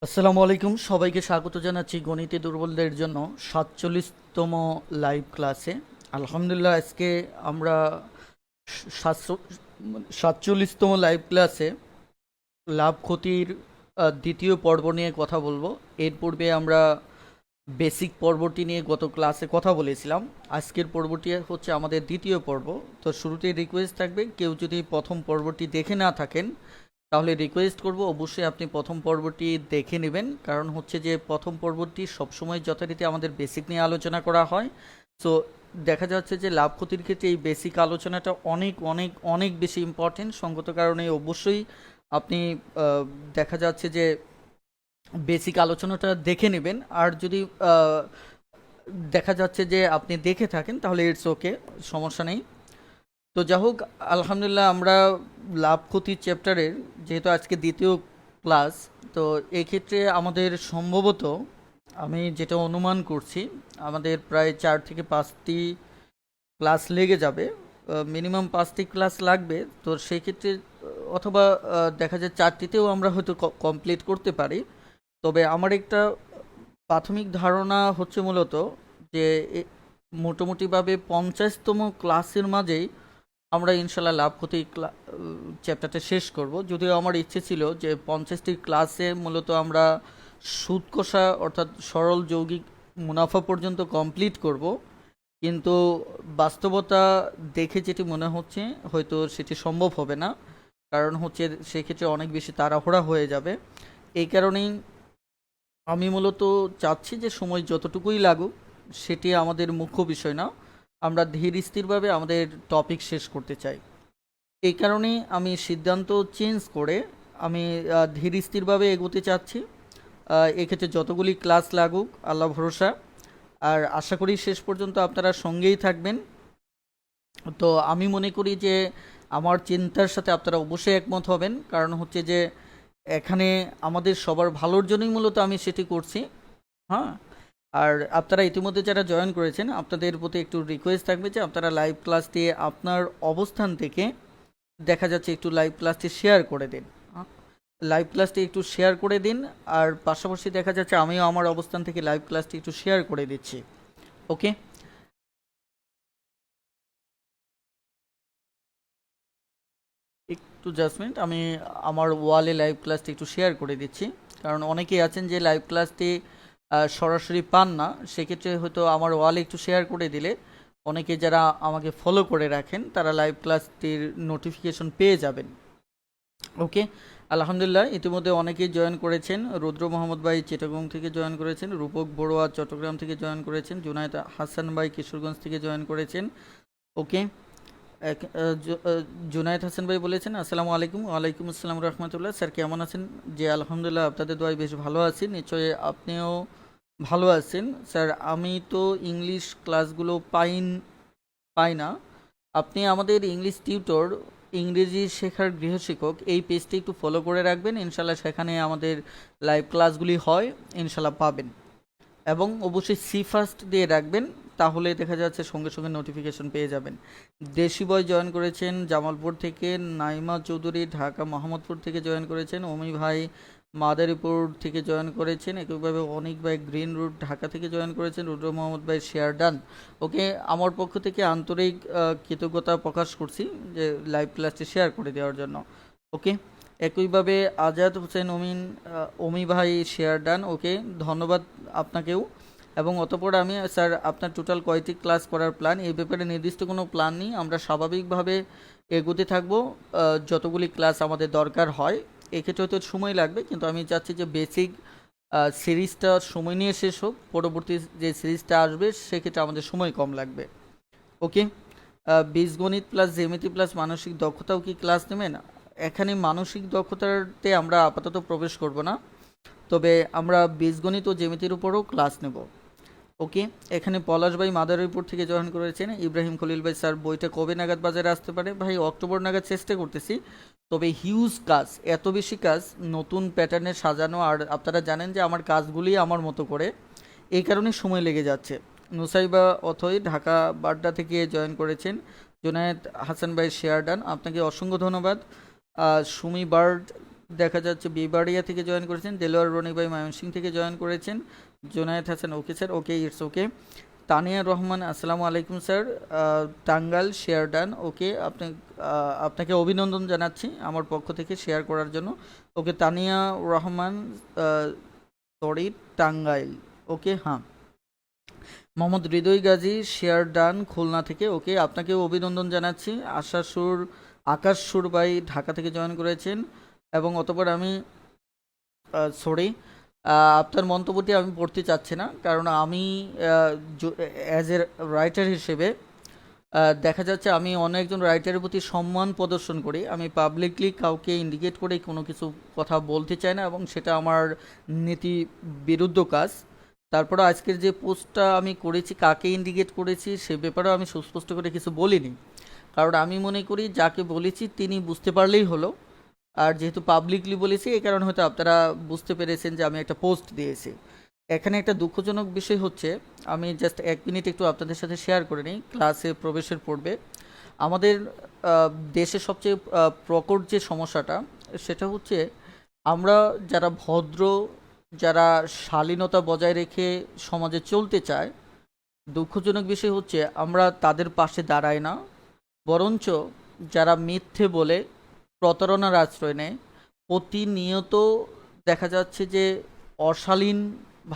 আসসালামু আলাইকুম, সবাইকে স্বাগত জানাচ্ছি গণিতে দুর্বলদের জন্য 47তম লাইভ ক্লাসে। আলহামদুলিল্লাহ, আজকে আমরা 47তম লাইভ ক্লাসে লাভ ক্ষতির দ্বিতীয় পর্ব নিয়ে কথা বলবো। এর পূর্বে আমরা বেসিক পর্বটি নিয়ে গত ক্লাসে কথা বলেছিলাম। আজকের পর্বটি হচ্ছে আমাদের দ্বিতীয় পর্ব। তো শুরুতেই রিকোয়েস্ট থাকবে, কেউ যদি প্রথম পর্বটি দেখে না থাকেন তাহলে রিকোয়েস্ট করব অবশ্যই আপনি প্রথম পর্বটি দেখে নেবেন। কারণ হচ্ছে যে প্রথম পর্বটি সবসময় যথারীতি আমাদের বেসিক নিয়ে আলোচনা করা হয়। সো দেখা যাচ্ছে যে লাভ ক্ষতির ক্ষেত্রে এই বেসিক আলোচনাটা অনেক অনেক অনেক বেশি ইম্পর্টেন্ট। সঙ্গত কারণে অবশ্যই আপনি দেখা যাচ্ছে যে বেসিক আলোচনাটা দেখে নেবেন। আর যদি আহ, দেখা যাচ্ছে যে আপনি দেখে থাকেন তাহলে ইটস ওকে, সমস্যা নেই। তো যা হোক, আলহামদুলিল্লাহ আমরা লাভ ক্ষতির চ্যাপ্টারের যেহেতু আজকে দ্বিতীয় ক্লাস, তো এই ক্ষেত্রে আমাদের সম্ভবত, আমি যেটা অনুমান করছি, আমাদের প্রায় 4 থেকে 5টি ক্লাস লেগে যাবে। মিনিমাম 5টি ক্লাস লাগবে। তো সেই ক্ষেত্রে অথবা দেখা যায় 4টিতেও আমরা হয়তো কমপ্লিট করতে পারি। তবে আমার একটা প্রাথমিক ধারণা হচ্ছে মূলত যে মোটামুটিভাবে 50তম ক্লাসের মাঝেই আমরা ইনশাল্লাহ লাভ ক্ষতি চ্যাপ্টারটা শেষ করব। যদিও আমার ইচ্ছে ছিল যে 50টি ক্লাসে মূলত আমরা সুদ কষা অর্থাৎ সরল যৌগিক মুনাফা পর্যন্ত কমপ্লিট করব, কিন্তু বাস্তবতা দেখে যেটি মনে হচ্ছে হয়তো সেটি সম্ভব হবে না। কারণ হচ্ছে সেক্ষেত্রে অনেক বেশি তাড়াহুড়া হয়ে যাবে। এই কারণেই আমি মূলত চাচ্ছি যে সময় যতটুকুই লাগুক সেটি আমাদের মুখ্য বিষয় না, আমরা ধীর স্থিরভাবে আমাদের টপিক শেষ করতে চাই। এই কারণেই আমি সিদ্ধান্ত চেঞ্জ করে আমি ধীর স্থিরভাবে এগোতে চাচ্ছি। এক্ষেত্রে যতগুলি ক্লাস লাগুক আল্লাহ ভরসা। আর আশা করি শেষ পর্যন্ত আপনারা সঙ্গেই থাকবেন। তো আমি মনে করি যে আমার চিন্তার সাথে আপনারা অবশ্যই একমত হবেন। কারণ হচ্ছে যে এখানে আমাদের সবার ভালোর জন্যই মূলত আমি সেটি করছি। হ্যাঁ। আর আপনারা ইতিমধ্যে যারা জয়েন করেছেন আপনাদের প্রতি একটু রিকোয়েস্ট থাকবে যে আপনারা লাইভ ক্লাস দিয়ে আপনার অবস্থান থেকে দেখা যাচ্ছে একটু লাইভ ক্লাসটি শেয়ার করে দিন। লাইভ ক্লাসটি একটু শেয়ার করে দিন। আর পাশাপাশি দেখা যাচ্ছে আমিও আমার অবস্থান থেকে লাইভ ক্লাসটি একটু শেয়ার করে দিচ্ছি। ওকে, একটু জাজমেন্ট, আমি আমার ওয়ালে লাইভ ক্লাসটি একটু শেয়ার করে দিচ্ছি। কারণ অনেকেই আছেন যে লাইভ ক্লাসটি সরাসরি পান না, সেক্ষেত্রে হয়তো আমার ওয়ালে একটু শেয়ার করে দিলে অনেকে যারা আমাকে ফলো করে রাখেন তারা লাইভ ক্লাসটির নোটিফিকেশন পেয়ে যাবেন। ওকে, আলহামদুলিল্লাহ ইতিমধ্যে অনেকেই জয়েন করেছেন। রুদ্র মোহাম্মদ ভাই চিটাগং থেকে জয়েন করেছেন, রূপক বড়ুয়া চট্টগ্রাম থেকে জয়েন করেছেন, জুনায়েদ হাসান ভাই কিশোরগঞ্জ থেকে জয়েন করেছেন। ওকে, জুনায়েদ হাসান ভাই বলেছেন আসসালামু আলাইকুম। ওয়ালাইকুম আসসালাম রহমতুল্লাহ। স্যার কেমন আছেন? যে আলহামদুলিল্লাহ আপনাদের দোয়ায় বেশ ভালো আছি, নিশ্চয়ই আপনিও ভালো আছেন। স্যার আমি তো ইংলিশ ক্লাসগুলো পাই না। আপনি আমাদের ইংলিশ টিউটর, ইংরেজি শেখার গৃহশিক্ষক, এই পেজটি একটু ফলো করে রাখবেন, ইনশাল্লাহ সেখানে আমাদের লাইভ ক্লাসগুলি হয়, ইনশাল্লাহ পাবেন। এবং অবশ্যই সি ফার্স্ট দিয়ে রাখবেন, তাহলে দেখা যাচ্ছে সঙ্গে সঙ্গে নোটিফিকেশন পেয়ে যাবেন। দেশি বয় জয়েন করেছেন জামালপুর থেকে, নাইমা চৌধুরী ঢাকা মোহাম্মদপুর থেকে জয়েন করেছেন, অমি ভাই মাদারীপুর থেকে জয়েন করেছেন, একইভাবে অনেক ভাই গ্রিন রুট ঢাকা থেকে জয়েন করেছেন, রুদ্র মোহাম্মদ ভাই শেয়ার ডান। ওকে, আমার পক্ষ থেকে আন্তরিক কৃতজ্ঞতা প্রকাশ করছি যে লাইভ ক্লাসটি শেয়ার করে দেওয়ার জন্য। ওকে, একইভাবে আজাদ হোসেন অমি ভাই শেয়ার ডান। ওকে, ধন্যবাদ আপনাকেও। এবং অতঃপর আমি স্যার আপনার টোটাল কয়টি ক্লাস করার প্ল্যান, এই ব্যাপারে নির্দিষ্ট কোনো প্ল্যান নেই, আমরা স্বাভাবিকভাবে এগোতে থাকবো। যতগুলি ক্লাস আমাদের দরকার হয়, এক্ষেত্রে হয়তো সময় লাগবে, কিন্তু আমি চাচ্ছি যে বেসিক সিরিজটা সময় নিয়ে শেষ হোক, পরবর্তী যে সিরিজটা আসবে সেক্ষেত্রে আমাদের সময় কম লাগবে। ওকে, বীজগণিত প্লাস জ্যামিতি প্লাস মানসিক দক্ষতাও কি ক্লাস নেবেন? এখানে মানসিক দক্ষতাতে আমরা আপাতত প্রবেশ করব না, তবে আমরা বীজগণিত ও জ্যামিতির উপরও ক্লাস নেব। ওকে, এখানে পলাশ ভাই মাদারীপুর থেকে জয়েন করেছেন। ইব্রাহিম খলিল ভাই স্যার বইটা কবে নাগাদ বাজারে আসতে পারে? ভাই অক্টোবর নাগাদ চেষ্টা করতেছি, তবে হিউজ কাজ, এত বেশি কাজ, নতুন প্যাটার্নে সাজানো, আর আপনারা জানেন যে আমার কাজগুলি আমার মতো করে, এই কারণে সময় লেগে যাচ্ছে। নুসাইবা অথই ঢাকা বাড্ডা থেকে জয়েন করেছেন, জুনায়েদ হাসান ভাই শেয়ার ডান, আপনাকে অসংখ্য ধন্যবাদ। সুমি বার্ড দেখা যাচ্ছে বিবাড়িয়া থেকে জয়েন করেছেন, দেলোয়ার রনি ভাই ময়মনসিংহ থেকে জয়েন করেছেন, Junaid Hasan okay sir, okay it's okay. Tania Rahman আসসালামু আলাইকুম স্যার, টাঙ্গাইল শেয়ার ডান, ওকে আপনি আপনাকে অভিনন্দন জানাচ্ছি আমার পক্ষ থেকে শেয়ার করার জন্য। ওকে তানিয়া রহমান, সরি টাঙ্গাইল, ওকে হ্যাঁ। মোহাম্মদ হৃদয় গাজী শেয়ার ডান খুলনা থেকে, ওকে আপনাকেও অভিনন্দন জানাচ্ছি। আকাশ সুর ভাই ঢাকা থেকে জয়েন করেছেন। এবং অতঃপর আমি সরি আপনার মন্তব্যটি আমি পড়তে চাচ্ছি না, কারণ আমি অ্যাজ এ রাইটার হিসেবে দেখা যাচ্ছে আমি অন্য একজন রাইটারের প্রতি সম্মান প্রদর্শন করি, আমি পাবলিকলি কাউকে ইন্ডিকেট করে কোনো কিছু কথা বলতে চাই না এবং সেটা আমার নীতি বিরুদ্ধ কাজ। তারপরে আজকের যে পোস্টটা আমি করেছি কাকে ইন্ডিকেট করেছি সে ব্যাপারেও আমি সুস্পষ্ট করে কিছু বলিনি, কারণ আমি মনে করি যাকে বলেছি তিনি বুঝতে পারলেই হলো। আর যেহেতু পাবলিকলি বলেছি এই কারণে হয়তো আপনারা বুঝতে পেরেছেন যে আমি একটা পোস্ট দিয়েছি। এখানে একটা দুঃখজনক বিষয় হচ্ছে, আমি জাস্ট 1 মিনিট একটু আপনাদের সাথে শেয়ার করে নিই ক্লাসে প্রবেশের পূর্বে। আমাদের দেশের সবচেয়ে প্রকট যে সমস্যাটা সেটা হচ্ছে, আমরা যারা ভদ্র, যারা শালীনতা বজায় রেখে সমাজে চলতে চায়, দুঃখজনক বিষয় হচ্ছে আমরা তাদের পাশে দাঁড়াই না, বরঞ্চ যারা মিথ্যে বলে প্রতারণার আশ্রয় নেয়, প্রতিনিয়ত দেখা যাচ্ছে যে অশালীন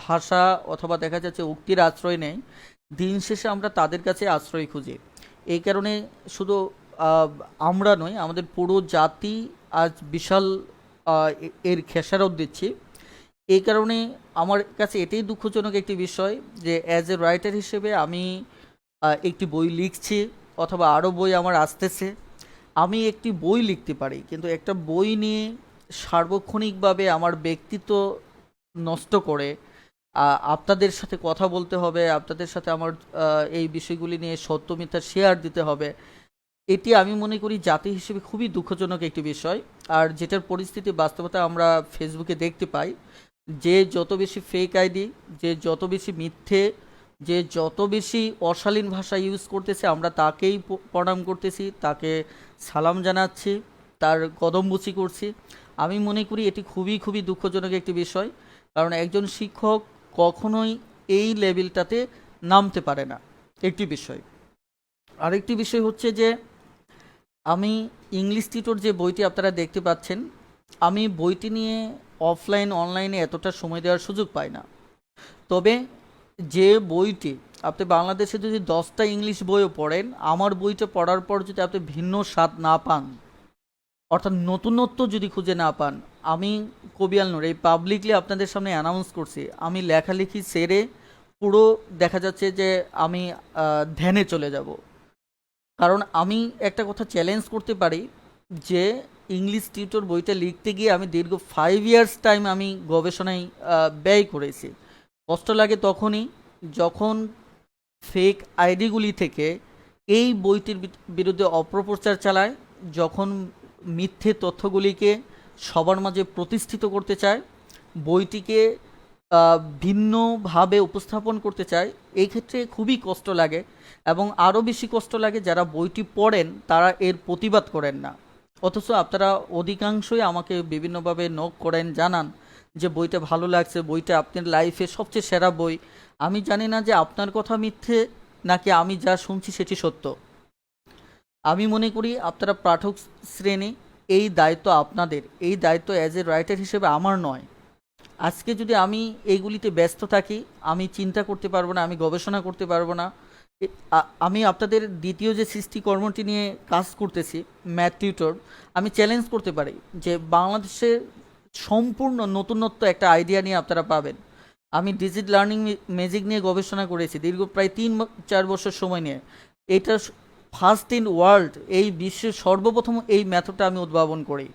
ভাষা অথবা দেখা যাচ্ছে উক্তির আশ্রয় নেয়, দিন শেষে আমরা তাদের কাছে আশ্রয় খুঁজি। এই কারণে শুধু আমরা নই, আমাদের পুরো জাতি আজ বিশাল এর খেসারত দিচ্ছি। এই কারণে আমার কাছে এটাই দুঃখজনক একটি বিষয় যে অ্যাজ এ রাইটার হিসেবে আমি একটি বই লিখছি অথবা আরও বই আমার আসতেছে। আমি একটি বই লিখতে পারি, কিন্তু একটা বই নিয়ে সার্বক্ষণিকভাবে আমার ব্যক্তিত্ব নষ্ট করে আপনাদের সাথে কথা বলতে হবে, আপনাদের সাথে আমার এই বিষয়গুলি নিয়ে সত্য মিথ্যা শেয়ার দিতে হবে, এটি আমি মনে করি জাতি হিসেবে খুবই দুঃখজনক একটি বিষয়। আর যেটার পরিস্থিতি বাস্তবতা আমরা ফেসবুকে দেখতে পাই, যে যত বেশি ফেক আইডি, যে যত বেশি মিথ্যে, যে যত বেশি অশালীন ভাষা ইউজ করতেছে, আমরা তাকেই প্রণাম করতেছি, তাকে সালাম জানাচ্ছি, তার কদমবুচি করছি। আমি মনে করি এটি খুবই খুবই দুঃখজনক একটি বিষয়, কারণ একজন শিক্ষক কখনোই এই লেভেলটাতে নামতে পারে না। একটি বিষয়। আরেকটি বিষয় হচ্ছে যে আমি ইংলিশ টিউটর যে বইটি আপনারা দেখতে পাচ্ছেন, আমি বইটি নিয়ে অফলাইন অনলাইনে এতটা সময় দেওয়ার সুযোগ পাই না। তবে যে বইটি আপনি বাংলাদেশে যদি 10টা ইংলিশ বইও পড়েন, আমার বইটা পড়ার পর যদি আপনি ভিন্ন স্বাদ না পান, অর্থাৎ নতুনত্ব যদি খুঁজে না পান, আমি কবি আল নূর এই পাবলিকলি আপনাদের সামনে অ্যানাউন্স করছি, আমি লেখালেখি সেরে পুরো দেখা যাচ্ছে যে আমি ধ্যানে চলে যাব। কারণ আমি একটা কথা চ্যালেঞ্জ করতে পারি যে ইংলিশ টিউটর বইটা লিখতে গিয়ে আমি দীর্ঘ 5 ইয়ার্স টাইম আমি গবেষণায় ব্যয় করেছি। কষ্ট লাগে তখনই যখন ফেক আইডিগুলি থেকে এই বইটির বিরুদ্ধে অপপ্রচার চালায়, যখন মিথ্যে তথ্যগুলিকে সবার মাঝে প্রতিষ্ঠিত করতে চায়, বইটিকে ভিন্নভাবে উপস্থাপন করতে চায়। এই ক্ষেত্রে খুবই কষ্ট লাগে এবং আরও বেশি কষ্ট লাগে যারা বইটি পড়েন তারা এর প্রতিবাদ করেন না, অথচ আপনারা অধিকাংশই আমাকে বিভিন্নভাবে নক করেন, জানান যে বইটা ভালো লাগছে, বইটা আপনার লাইফে সবচেয়ে সেরা বই। আমি জানি না যে আপনার কথা মিথ্যে নাকি আমি যা শুনছি সেটি সত্য। আমি মনে করি আপনারা পাঠক শ্রেণী, এই দায়িত্ব আপনাদের, এই দায়িত্ব অ্যাজ এ রাইটার হিসেবে আমার নয়। আজকে যদি আমি এইগুলিতে ব্যস্ত থাকি, আমি চিন্তা করতে পারবো না, আমি গবেষণা করতে পারবো না। আমি আপনাদের দ্বিতীয় যে সৃষ্টিকর্মটি নিয়ে কাজ করতেছি, ম্যাথ টিউটর, আমি চ্যালেঞ্জ করতে পারি যে বাংলাদেশে সম্পূর্ণ নতুনত্ব একটা আইডিয়া নিয়ে আপনারা পাবেন। আমি ডিজিট লার্নিং ম্যাজিক নিয়ে গবেষণা করেছি দীর্ঘ প্রায় 3-4 বছর সময় নিয়ে। এটা ফার্স্ট ইন ওয়ার্ল্ড, এই বিশ্বের সর্বপ্রথম এই মেথডটা আমি উদ্ভাবন করি।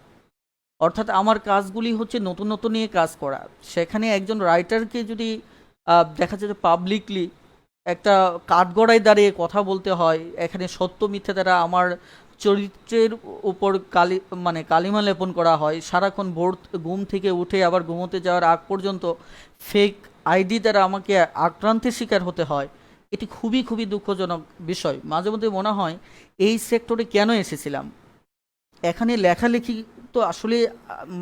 অর্থাৎ আমার কাজগুলি হচ্ছে নতুন নতুন নিয়ে কাজ করা। সেখানে একজন রাইটারকে যদি দেখা যায় যে পাবলিকলি একটা কাঠগড়ায় দাঁড়িয়ে কথা বলতে হয়, এখানে সত্য মিথ্যা দ্বারা আমার চরিত্রের উপর কালিমা লেপন করা হয়, সারাক্ষণ ভোর ঘুম থেকে উঠে আবার ঘুমোতে যাওয়ার আগ পর্যন্ত ফেক আইডি দ্বারা আমাকে আক্রান্তের শিকার হতে হয়, এটি খুবই খুবই দুঃখজনক বিষয়। মাঝে মধ্যে মনে হয় এই সেক্টরে কেন এসেছিলাম। এখানে লেখালেখি তো আসলে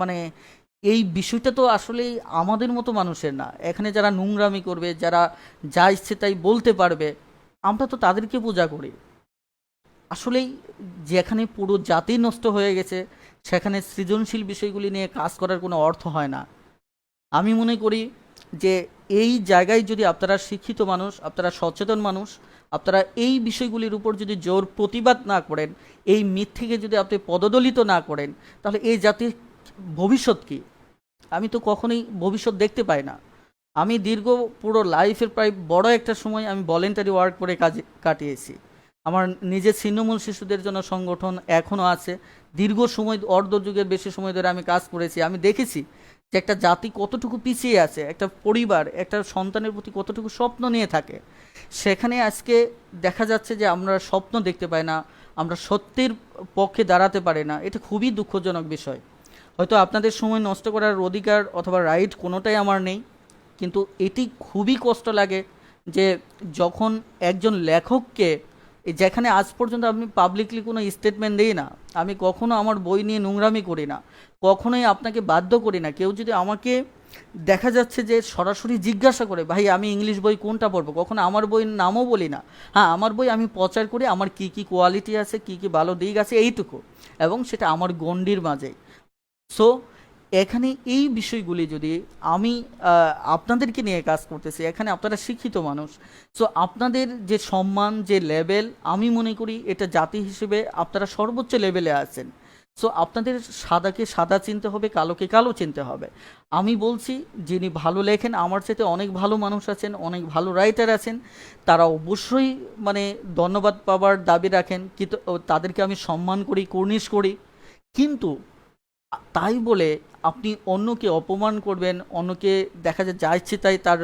মানে এই বিষয়টা তো আসলে আমাদের মতো মানুষের না। এখানে যারা নোংরামি করবে, যারা যা ইচ্ছে তাই বলতে পারবে, আমরা তো তাদেরকে পূজা করি। আসলেই যেখানে পুরো জাতি নষ্ট হয়ে গেছে, সেখানে সৃজনশীল বিষয়গুলি নিয়ে কাজ করার কোনো অর্থ হয় না। আমি মনে করি যে এই জায়গায় যদি আপনারা শিক্ষিত মানুষ, আপনারা সচেতন মানুষ, আপনারা এই বিষয়গুলির উপর যদি জোর প্রতিবাদ না করেন, এই মিথ্যেকে যদি আপনি পদদলিত না করেন, তাহলে এই জাতির ভবিষ্যৎ কী? আমি তো কখনোই ভবিষ্যৎ দেখতে পাই না। আমি দীর্ঘ পুরো লাইফের প্রায় বড় একটা সময় আমি ভলেন্টারি ওয়ার্ক করে কাজে কাটিয়েছি। আমার নিজের ছিন্নমূল শিশুদের জন্য সংগঠন এখনও আছে। দীর্ঘ সময়, অর্ধ যুগের বেশি সময় ধরে আমি কাজ করেছি। আমি দেখেছি যে একটা জাতি কতটুকু পিছিয়ে আছে, একটা পরিবার একটা সন্তানের প্রতি কতটুকু স্বপ্ন নিয়ে থাকে। সেখানে আজকে দেখা যাচ্ছে যে আমরা স্বপ্ন দেখতে পাই না, আমরা সত্যের পক্ষে দাঁড়াতে পারি না। এটা খুবই দুঃখজনক বিষয়। হয়তো আপনাদের সময় নষ্ট করার অধিকার অথবা রাইট কোনোটাই আমার নেই, কিন্তু এটি খুবই কষ্ট লাগে যে যখন একজন লেখককে, যেখানে আজ পর্যন্ত আমি পাবলিকলি কোনো স্টেটমেন্ট দিই না, আমি কখনো আমার বই নিয়ে নোংরামি করি না, কখনোই আপনাকে বাধ্য করি না। কেউ যদি আমাকে দেখা যাচ্ছে যে সরাসরি জিজ্ঞাসা করে, ভাই আমি ইংলিশ বই কোনটা পড়বো, কখনো আমার বইয়ের নামও বলি না। হ্যাঁ, আমার বই আমি প্রচার করি, আমার কি কি কোয়ালিটি আছে, কি কি ভালো দিক আছে, এইটুকু, এবং সেটা আমার গণ্ডির মাঝেই। সো এখানে এই বিষয়গুলি যদি আমি আপনাদেরকে নিয়ে কাজ করতেছি, এখানে আপনারা শিক্ষিত মানুষ। সো আপনাদের যে সম্মান, যে লেভেল, আমি মনে করি এটা জাতি হিসেবে আপনারা সর্বোচ্চ লেভেলে আছেন। সো আপনাদের সাদাকে সাদা চিনতে হবে, কালোকে কালো চিনতে হবে। আমি বলছি, যিনি ভালো লেখেন, আমার সাথে অনেক ভালো মানুষ আছেন, অনেক ভালো রাইটার আছেন, তারা অবশ্যই মানে ধন্যবাদ পাওয়ার দাবি রাখেন, কিন্তু তাদেরকে আমি সম্মান করি, কুর্নিশ করি। কিন্তু তাই বলে আপনি অন্যকে অপমান করবেন, অন্যকে দেখা যায় যা ইচ্ছে তাই তার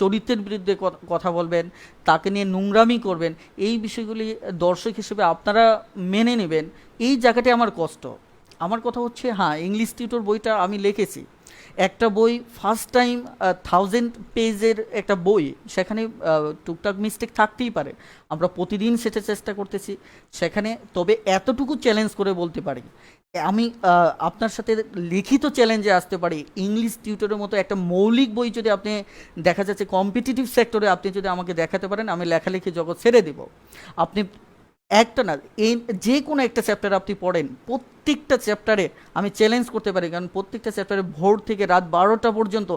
চরিত্রের বিরুদ্ধে কথা বলবেন, তাকে নিয়ে নোংরামি করবেন, এই বিষয়গুলি দর্শক হিসেবে আপনারা মেনে নেবেন, এই জায়গাটায় আমার কষ্ট। আমার কথা হচ্ছে, হ্যাঁ, ইংলিশ টিউটর বইটা আমি লিখেছি। একটা বই ফার্স্ট টাইম, 1000 পেজের একটা বই, সেখানে টুকটাক মিস্টেক থাকতেই পারে, আমরা প্রতিদিন সেটা চেষ্টা করতেছি সেখানে। তবে এতটুকু চ্যালেঞ্জ করে বলতে পারি, আমি আপনার সাথে লিখিত চ্যালেঞ্জে আসতে পারি, ইংলিশ টিউটরের মতো একটা মৌলিক বই যদি আপনি, দেখা যাচ্ছে কম্পিটিটিভ সেক্টরে আপনি যদি আমাকে দেখাতে পারেন, আমি লেখালেখি জগৎ ছেড়ে দেব। আপনি একটা না, এই যে কোনো একটা চ্যাপ্টার আপনি পড়েন, প্রত্যেকটা চ্যাপ্টারে আমি চ্যালেঞ্জ করতে পারি, কারণ প্রত্যেকটা চ্যাপ্টারে ভোর থেকে রাত 12টা পর্যন্ত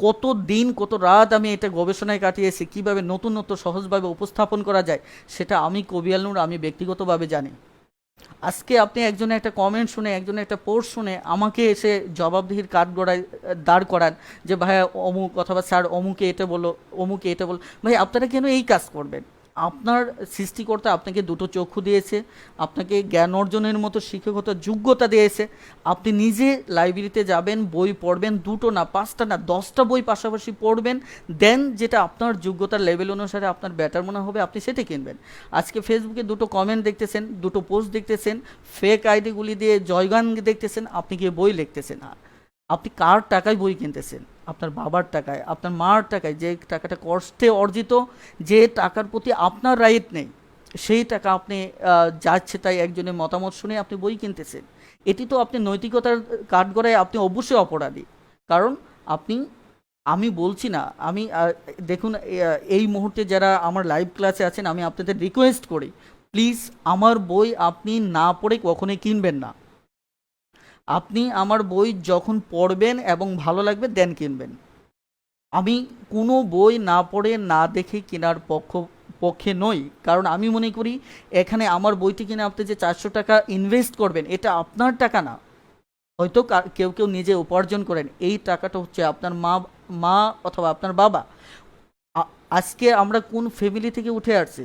কত দিন কত রাত আমি এটা গবেষণায় কাটিয়েছি, কীভাবে নতুন নতুন সহজভাবে উপস্থাপন করা যায়, সেটা আমি কবি আল নূর আমি ব্যক্তিগতভাবে জানি। আজকে আপনি একজনের একটা কমেন্ট শুনে, একজনের একটা পোস্ট শুনে আমাকে এসে জবাবদিহির কাঠ গড়ায় দাঁড় করান যে ভাইয়া অমুক, অথবা স্যার অমুকে এটা বলো, অমুকে এটা বলো। ভাই আপনারা কেন এই কাজ করবেন? আপনার সৃষ্টিকর্তা আপনাকে দুটো চক্ষু দিয়েছে, আপনাকে জ্ঞান অর্জনের মতো শিক্ষকতার যোগ্যতা দিয়েছে। আপনি নিজে লাইব্রেরিতে যাবেন, বই পড়বেন, দুটো না, পাঁচটা না, 10টা বই পাশাপাশি পড়বেন, দেন যেটা আপনার যোগ্যতার লেভেল অনুসারে আপনার বেটার মনে হবে আপনি সেটা কিনবেন। আজকে ফেসবুকে দুটো কমেন্ট দেখতেছেন, দুটো পোস্ট দেখতেছেন, ফেক আইডিগুলি দিয়ে জয়গান দেখতেছেন, আপনি গিয়ে বই লিখতেছেন। আপনি কার টাকায় বই কিনতেছেন? আপনার বাবার টাকায়, আপনার মার টাকায়, যে টাকাটা কষ্টে অর্জিত, যে টাকার প্রতি আপনার রাইট নেই, সেই টাকা আপনি যাচ্ছে তাই একজনের মতামত শুনে আপনি বই কিনতেছেন। এটি তো আপনি নৈতিকতার কাঠগড়ায় আপনি অবশ্যই অপরাধী। কারণ আপনি, আমি বলছি না, আমি দেখুন, এই মুহূর্তে যারা আমার লাইভ ক্লাসে আছেন, আমি আপনাদের রিকোয়েস্ট করি, প্লিজ আমার বই আপনি না পড়ে কখনোই কিনবেন না। আপনি আমার বই যখন পড়বেন এবং ভালো লাগবে দেন কিনবেন। আমি কোনো বই না পড়ে না দেখে কেনার পক্ষে নই, কারণ আমি মনে করি এখানে আমার বইটি কিনে আপনি যে 400 টাকা ইনভেস্ট করবেন, এটা আপনার টাকা না। হয়তো কেউ কেউ নিজে উপার্জন করেন, এই টাকাটা হচ্ছে আপনার মা মা অথবা আপনার বাবা। আজকে আমরা কোন ফ্যামিলি থেকে উঠে আসছি?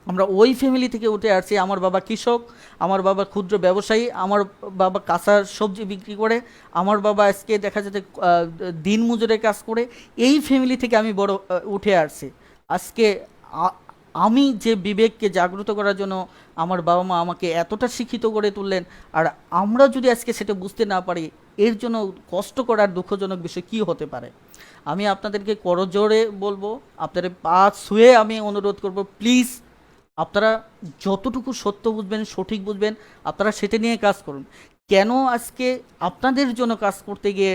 আমরা ওই ফ্যামিলি থেকে উঠে আসছি, আমার বাবা কৃষক, আমার বাবা ক্ষুদ্র ব্যবসায়ী, আমার বাবা কাঁচা সবজি বিক্রি করে, আমার বাবা আজকে দেখা যাচ্ছে দিন মজুরের কাজ করে। এই ফ্যামিলি থেকে আমি বড় উঠে আসছি। আজকে আমি যে বিবেককে জাগ্রত করার জন্য আমার বাবা মা আমাকে এতটা শিক্ষিত করে তুললেন, আর আমরা যদি আজকে সেটা বুঝতে না পারি, এর জন্য কষ্ট করার দুঃখজনক বিষয় কী হতে পারে? আমি আপনাদেরকে করজোড়ে বলবো, আপনাদের পা ছুঁয়ে আমি অনুরোধ করব, প্লিজ আপনারা যতটুকু সত্য বুঝবেন, সঠিক বুঝবেন, আপনারা সেটা নিয়ে কাজ করুন। কেন আজকে আপনাদের জন্য কাজ করতে গিয়ে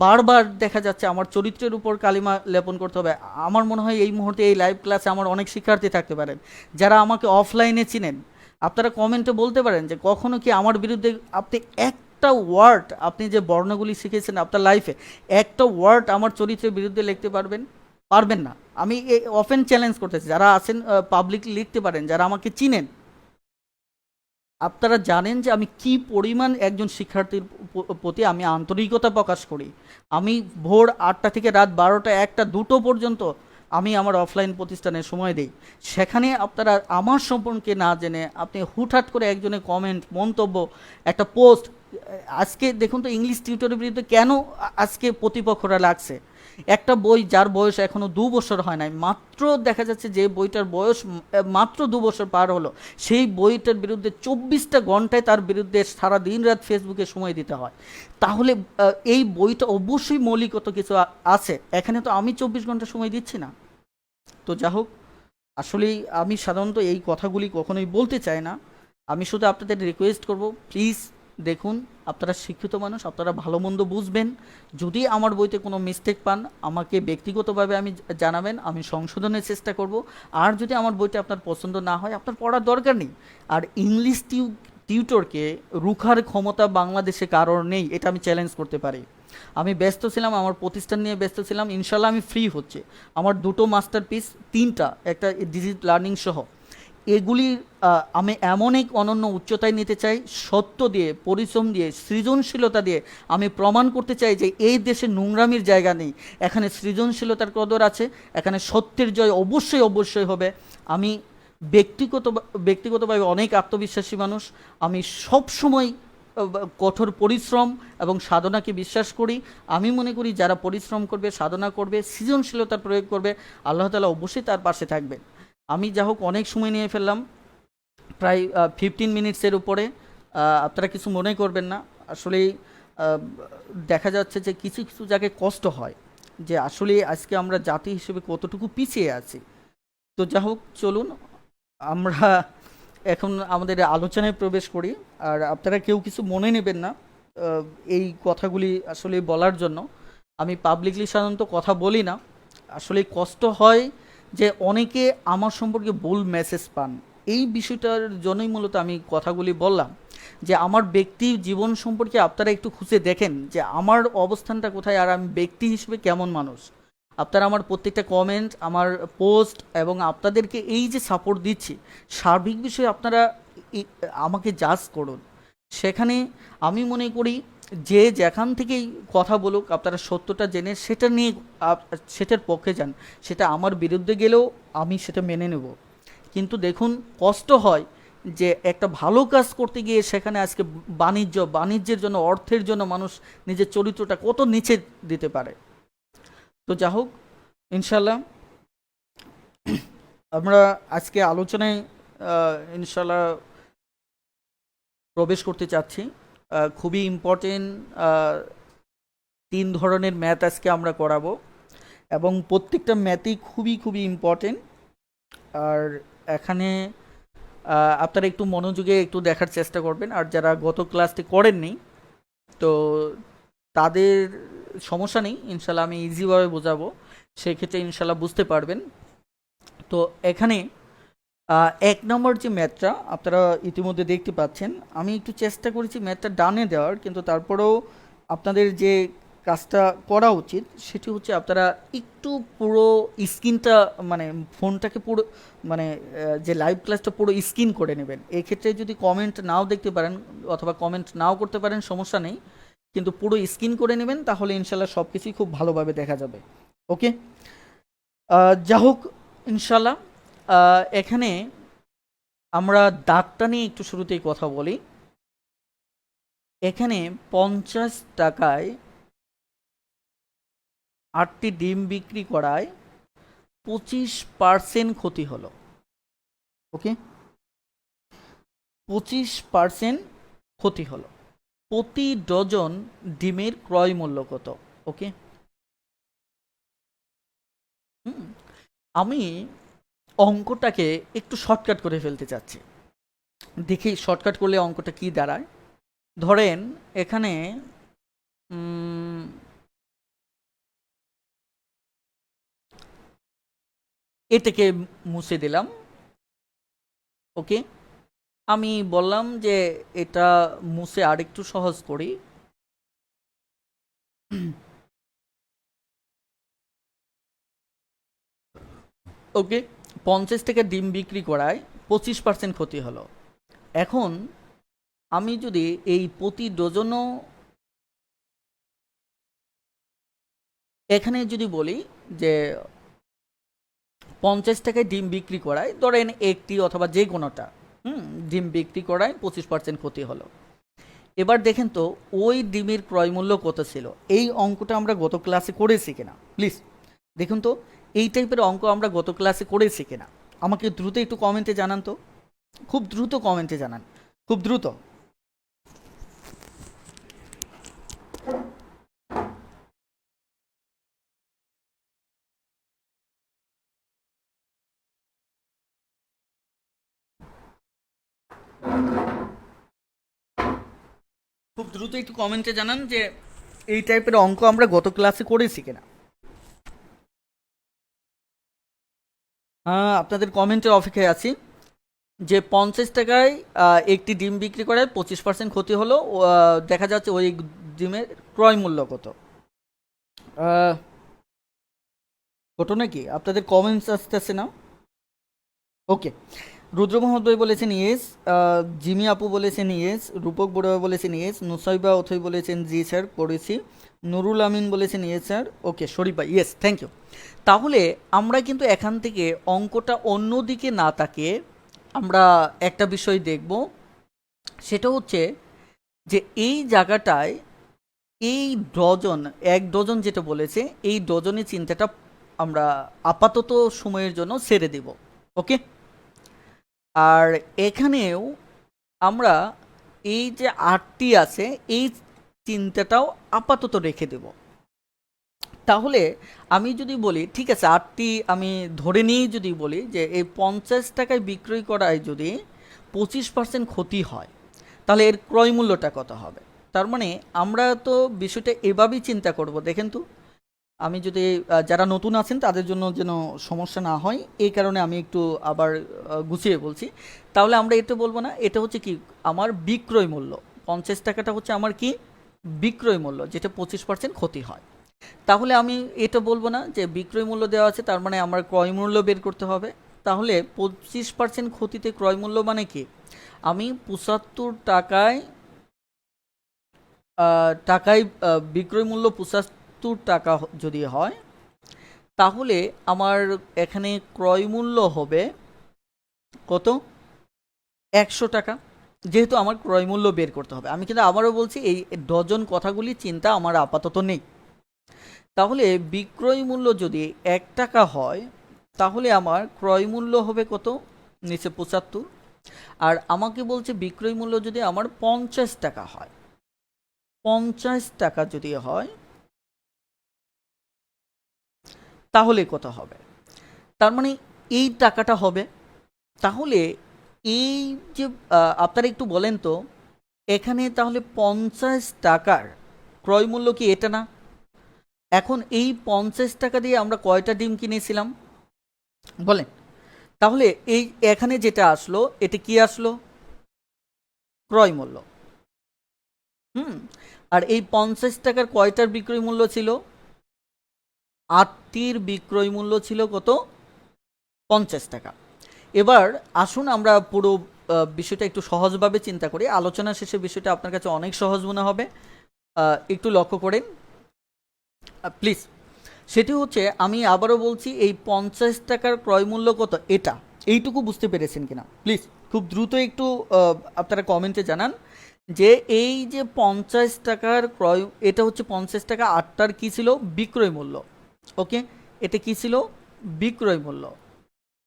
বারবার দেখা যাচ্ছে আমার চরিত্রের উপর কালিমা লেপন করতে হবে? আমার মনে হয় এই মুহূর্তে এই লাইভ ক্লাসে আমার অনেক শিক্ষার্থী থাকতে পারেন যারা আমাকে অফলাইনে চিনেন। আপনারা কমেন্টে বলতে পারেন যে কখনো কি আমার বিরুদ্ধে আপনি একটা ওয়ার্ড, আপনি যে বর্ণগুলি শিখেছেন আপনার লাইফে, একটা ওয়ার্ড আমার চরিত্রের বিরুদ্ধে লিখতে পারবেন? পারবেন না। আমি অফেন চ্যালেঞ্জ করতেছি, যারা আছেন পাবলিকলি লিখতে পারেন, যারা আমাকে চিনেন। আপনারা জানেন যে আমি কি পরিমাণ একজন শিক্ষার্থীর প্রতি আমি আন্তরিকতা প্রকাশ করি। আমি ভোর 8টা থেকে রাত 12টা 1টা 2টো পর্যন্ত আমি আমার অফলাইন প্রতিষ্ঠানে সময় দিই। সেখানে আপনারা আমার সম্পর্কে না জেনে আপনি হুটহাট করে একজনের কমেন্ট, মন্তব্য, একটা পোস্ট। আজকে দেখুন তো ইংলিশ টিউটরের বিরুদ্ধে কেন আজকে প্রতিপক্ষরা লাগছে। একটা বই যার বয়স এখনো 2 বছর হয় নাই, মাত্র দেখা যাচ্ছে যে বইটার বয়স মাত্র 2 বছর পার হলো, সেই বইটার বিরুদ্ধে 24টা ঘন্টায় তার বিরুদ্ধে সারা দিন রাত ফেসবুকে সময় দিতে হয়। তাহলে এই বইটা অবশ্যই মৌলিকত কিছু আছে, এখানে তো আমি 24 ঘন্টা সময় দিচ্ছি না। তো যা হোক, আসলেই আমি সাধারণত এই কথাগুলি কখনোই বলতে চাই না। আমি শুধু আপনাদের রিকোয়েস্ট করব, প্লিজ দেখুন, আপনারা শিক্ষিত মানুষ, আপনারা ভালো মন্দ বুঝবেন। যদি আমার বইতে কোনো মিস্টেক পান আমাকে ব্যক্তিগতভাবে আমি জানাবেন, আমি সংশোধনের চেষ্টা করব। আর যদি আমার বইটা আপনার পছন্দ না হয়, আপনার পড়ার দরকার নেই। আর ইংলিশ টিউটরকে রুখার ক্ষমতা বাংলাদেশে কারোর নেই, এটা আমি চ্যালেঞ্জ করতে পারি। আমি ব্যস্ত ছিলাম, আমার প্রতিষ্ঠান নিয়ে ব্যস্ত ছিলাম, ইনশাল্লাহ আমি ফ্রি হচ্ছে। আমার দুটো মাস্টারপিস, তিনটা, একটা ডিজিটাল লার্নিং সহ, এগুলির আমি এমন এক অনন্য উচ্চতায় নিতে চাই। সত্য দিয়ে, পরিশ্রম দিয়ে, সৃজনশীলতা দিয়ে আমি প্রমাণ করতে চাই যে এই দেশে নোংরামির জায়গা নেই, এখানে সৃজনশীলতার কদর আছে, এখানে সত্যের জয় অবশ্যই অবশ্যই হবে। আমি ব্যক্তিগতভাবে অনেক আত্মবিশ্বাসী মানুষ। আমি সব সময় কঠোর পরিশ্রম এবং সাধনাকে বিশ্বাস করি। আমি মনে করি যারা পরিশ্রম করবে, সাধনা করবে, সৃজনশীলতার প্রয়োগ করবে, আল্লাহ তাআলা অবশ্যই তার পাশে থাকবেন। আমি যা হোক অনেক সময় নিয়ে ফেললাম, প্রায় 15 মিনিটসের উপরে। আপনারা কিছু মনে করবেন না। আসলেই দেখা যাচ্ছে যে কিছু কিছু জায়গায় কষ্ট হয় যে আসলে আজকে আমরা জাতি হিসেবে কতটুকু পিছিয়ে আছি। তো যা হোক, চলুন আমরা এখন আমাদের আলোচনায় প্রবেশ করি। আর আপনারা কেউ কিছু মনে নেবেন না এই কথাগুলি আসলে বলার জন্য। আমি পাবলিকলি সাধারণত কথা বলি না। আসলে কষ্ট হয় যে অনেকে আমার সম্পর্কে ভুল মেসেজ পান। এই বিষয়টার জন্যই মূলত আমি কথাগুলি বললাম যে আমার ব্যক্তি জীবন সম্পর্কে আপনারা একটু খুঁজে দেখেন যে আমার অবস্থানটা কোথায়, আর আমি ব্যক্তি হিসেবে কেমন মানুষ। আপনারা আমার প্রত্যেকটা কমেন্ট, আমার পোস্ট এবং আপনাদেরকে এই যে সাপোর্ট দিচ্ছি, সার্বিক বিষয়ে আপনারা আমাকে জাজ করুন। সেখানে আমি মনে করি যে যেখান থেকেই কথা বলুক, আপনারা সত্যটা জেনে সেটা নিয়ে সেটার পক্ষে যান। সেটা আমার বিরুদ্ধে গেলেও আমি সেটা মেনে নেব। কিন্তু দেখুন, কষ্ট হয় যে একটা ভালো কাজ করতে গিয়ে সেখানে আজকে বাণিজ্যের জন্য, অর্থের জন্য মানুষ নিজের চরিত্রটা কত নিচে দিতে পারে। তো যা হোক, ইনশাল্লাহ আমরা আজকে আলোচনায় ইনশাল্লাহ প্রবেশ করতে চাচ্ছি। খুবই ইম্পর্টেন্ট 3 ধরনের ম্যাথ আজকে আমরা করাবো, এবং প্রত্যেকটা ম্যাথই খুবই খুবই ইম্পর্টেন্ট। আর এখানে আপনারা একটু মনোযোগে একটু দেখার চেষ্টা করবেন। আর যারা গত ক্লাসটি করেননি, তো তাদের সমস্যা নেই, ইনশাল্লাহ আমি ইজিভাবে বোঝাবো, সেক্ষেত্রে ইনশাল্লাহ বুঝতে পারবেন। তো এখানে 1 নম্বর যে ম্যাথটা আপনারা ইতিমধ্যে দেখতে পাচ্ছেন, আমি একটু চেষ্টা করেছি ম্যাথটা ডানে দেওয়ার, কিন্তু তারপরেও আপনাদের যে কাজটা করা উচিত সেটি হচ্ছে আপনারা একটু পুরো স্ক্রিনটা, মানে ফোনটাকে পুরো, মানে যে লাইভ ক্লাসটা পুরো স্ক্রিন করে নেবেন। এক্ষেত্রে যদি কমেন্ট নাও দেখতে পারেন অথবা কমেন্ট নাও করতে পারেন, সমস্যা নেই, কিন্তু পুরো স্ক্রিন করে নেবেন, তাহলে ইনশাল্লাহ সব কিছুই খুব ভালোভাবে দেখা যাবে। ওকে, যা হোক, ইনশাল্লাহ এখানে আমরা দাগটা নিয়ে একটু শুরুতেই কথা বলি। এখানে 50 টাকায় 8টি ডিম বিক্রি করায় 25% ক্ষতি হলো। ওকে, 25% ক্ষতি হলো। প্রতি ডজন ডিমের ক্রয় মূল্য কত? ওকে, আমি অঙ্কটাকে একটু শর্টকাট করে ফেলতে চাচ্ছি। দেখি শর্টকাট করলে অঙ্কটা কি দাঁড়ায়। ধরেন এখানে উম, এটাকে মুছে দিলাম। ওকে, আমি বললাম যে এটা মুছে আরেকটু সহজ করি। ওকে, 50 টাকা ডিম বিক্রি করায় 25% ক্ষতি হলো। এখন আমি যদি এই প্রতি ডজনও এখানে যদি বলি যে 50 টাকায় ডিম বিক্রি করায়, ধরেন একটি অথবা যে কোনোটা, ডিম বিক্রি করায় 25% ক্ষতি হলো। এবার দেখেন তো ওই ডিমের ক্রয় মূল্য কত ছিল। এই অঙ্কটা আমরা গত ক্লাসে করেছি কিনা প্লিজ দেখুন তো। এই টাইপের অঙ্ক আমরা গত ক্লাসে করেছি কিনা আমাকে দ্রুত একটু কমেন্টে জানান তো। খুব দ্রুত কমেন্টে জানান, খুব দ্রুত। খুব দ্রুত একটু কমেন্টে জানান যে এই টাইপের অঙ্ক আমরা গত ক্লাসে করেছি কিনা। হ্যাঁ, আপনাদের কমেন্টের অপেক্ষায় আছি। যে 50 টাকায় একটি ডিম বিক্রি করে 25% ক্ষতি হলো, দেখা যাচ্ছে ওই ডিমের ক্রয় মূল্য কত। আহ, ঘটনা কি আপনাদের কমেন্টস আসতেছে না? ওকে, রুদ্র মহোদয় বলেছেন ইয়েস, জিমি আপু বলেছেন ইয়েস, রূপক বড়ুয়া বলেছেন ইয়েস, নুসাইবা অথই বলেছেন জি স্যার পড়েছি, নুরুল আমিন বলেছেন yes sir, okay Sharifa yes, thank you. তাহলে আমরা কিন্তু এখান থেকে অঙ্কটা অন্যদিকে না তাকিয়ে আমরা একটা বিষয় দেখব, সেটা হচ্ছে যে এই জায়গাটায় এই ডজন, এক ডজন যেটা বলেছে এই ডজনের চিন্তাটা আমরা আপাতত সময়ের জন্য ছেড়ে দেব। ওকে, আর এখানেও আমরা এই যে আটটি আছে এই চিন্তাটাও আপাতত রেখে দেব। তাহলে আমি যদি বলি ঠিক আছে আটটি আমি ধরে নিয়েই যদি বলি যে এই 50 টাকায় বিক্রয় করায় যদি 25% ক্ষতি হয়, তাহলে এর ক্রয় মূল্যটা কত হবে। তার মানে আমরা তো বিষয়টা এভাবেই চিন্তা করব। দেখেন তো, আমি যদি যারা নতুন আছেন তাদের জন্য যেন সমস্যা না হয় এই কারণে আমি একটু আবার গুছিয়ে বলছি। তাহলে আমরা এটা বলবো না, এটা হচ্ছে কি আমার বিক্রয় মূল্য। 50 টাকাটা হচ্ছে আমার কি বিক্রয় মূল্য, যেটা 25% ক্ষতি হয়। তাহলে আমি এটা বলবো না যে বিক্রয় মূল্য দেওয়া আছে তার মানে আমার ক্রয় মূল্য বের করতে হবে। তাহলে 25% ক্ষতিতে ক্রয় মূল্য মানে কি, আমি 75 টাকায় টাকায় বিক্রয় মূল্য 75 টাকা যদি হয়, তাহলে আমার এখানে ক্রয় মূল্য হবে কত, 100 টাকা। যেহেতু আমার ক্রয় মূল্য বের করতে হবে, আমি কিন্তু আবারও বলছি এই ডজন কথাগুলি চিন্তা আমার আপাতত নেই। তাহলে বিক্রয় মূল্য যদি 1 টাকা হয় তাহলে আমার ক্রয় মূল্য হবে কত, নিচে 75। আর আমাকে বলছে বিক্রয় মূল্য যদি আমার 50 টাকা হয়, 50 টাকা যদি হয় তাহলে কত হবে। তার মানে এই টাকাটা হবে। তাহলে এই যে আপনারা একটু বলেন তো, এখানে তাহলে 50 টাকার ক্রয় মূল্য কি এটা না। এখন এই 50 টাকা দিয়ে আমরা কয়টা ডিম কিনেছিলাম বলেন। তাহলে এই এখানে যেটা আসলো এটা কি আসলো, ক্রয় মূল্য। হুম, আর এই 50 টাকার কয়টার বিক্রয় মূল্য ছিল, 8টির বিক্রয় মূল্য ছিল কত, 50 টাকা। এবার আসুন আমরা পুরো বিষয়টা একটু সহজভাবে চিন্তা করি, আলোচনা শেষে বিষয়টা আপনার কাছে অনেক সহজ মনে হবে। একটু লক্ষ্য করেন প্লিজ। সেটি হচ্ছে আমি আবারও বলছি এই 50 টাকার ক্রয় মূল্য কত এটা, এইটুকু বুঝতে পেরেছেন কিনা প্লিজ খুব দ্রুত একটু আপনারা কমেন্টে জানান যে এই যে 50 টাকার ক্রয়, এটা হচ্ছে 50 টাকা, আটটার কী ছিল বিক্রয় মূল্য। ওকে, এটা কী ছিল বিক্রয় মূল্য।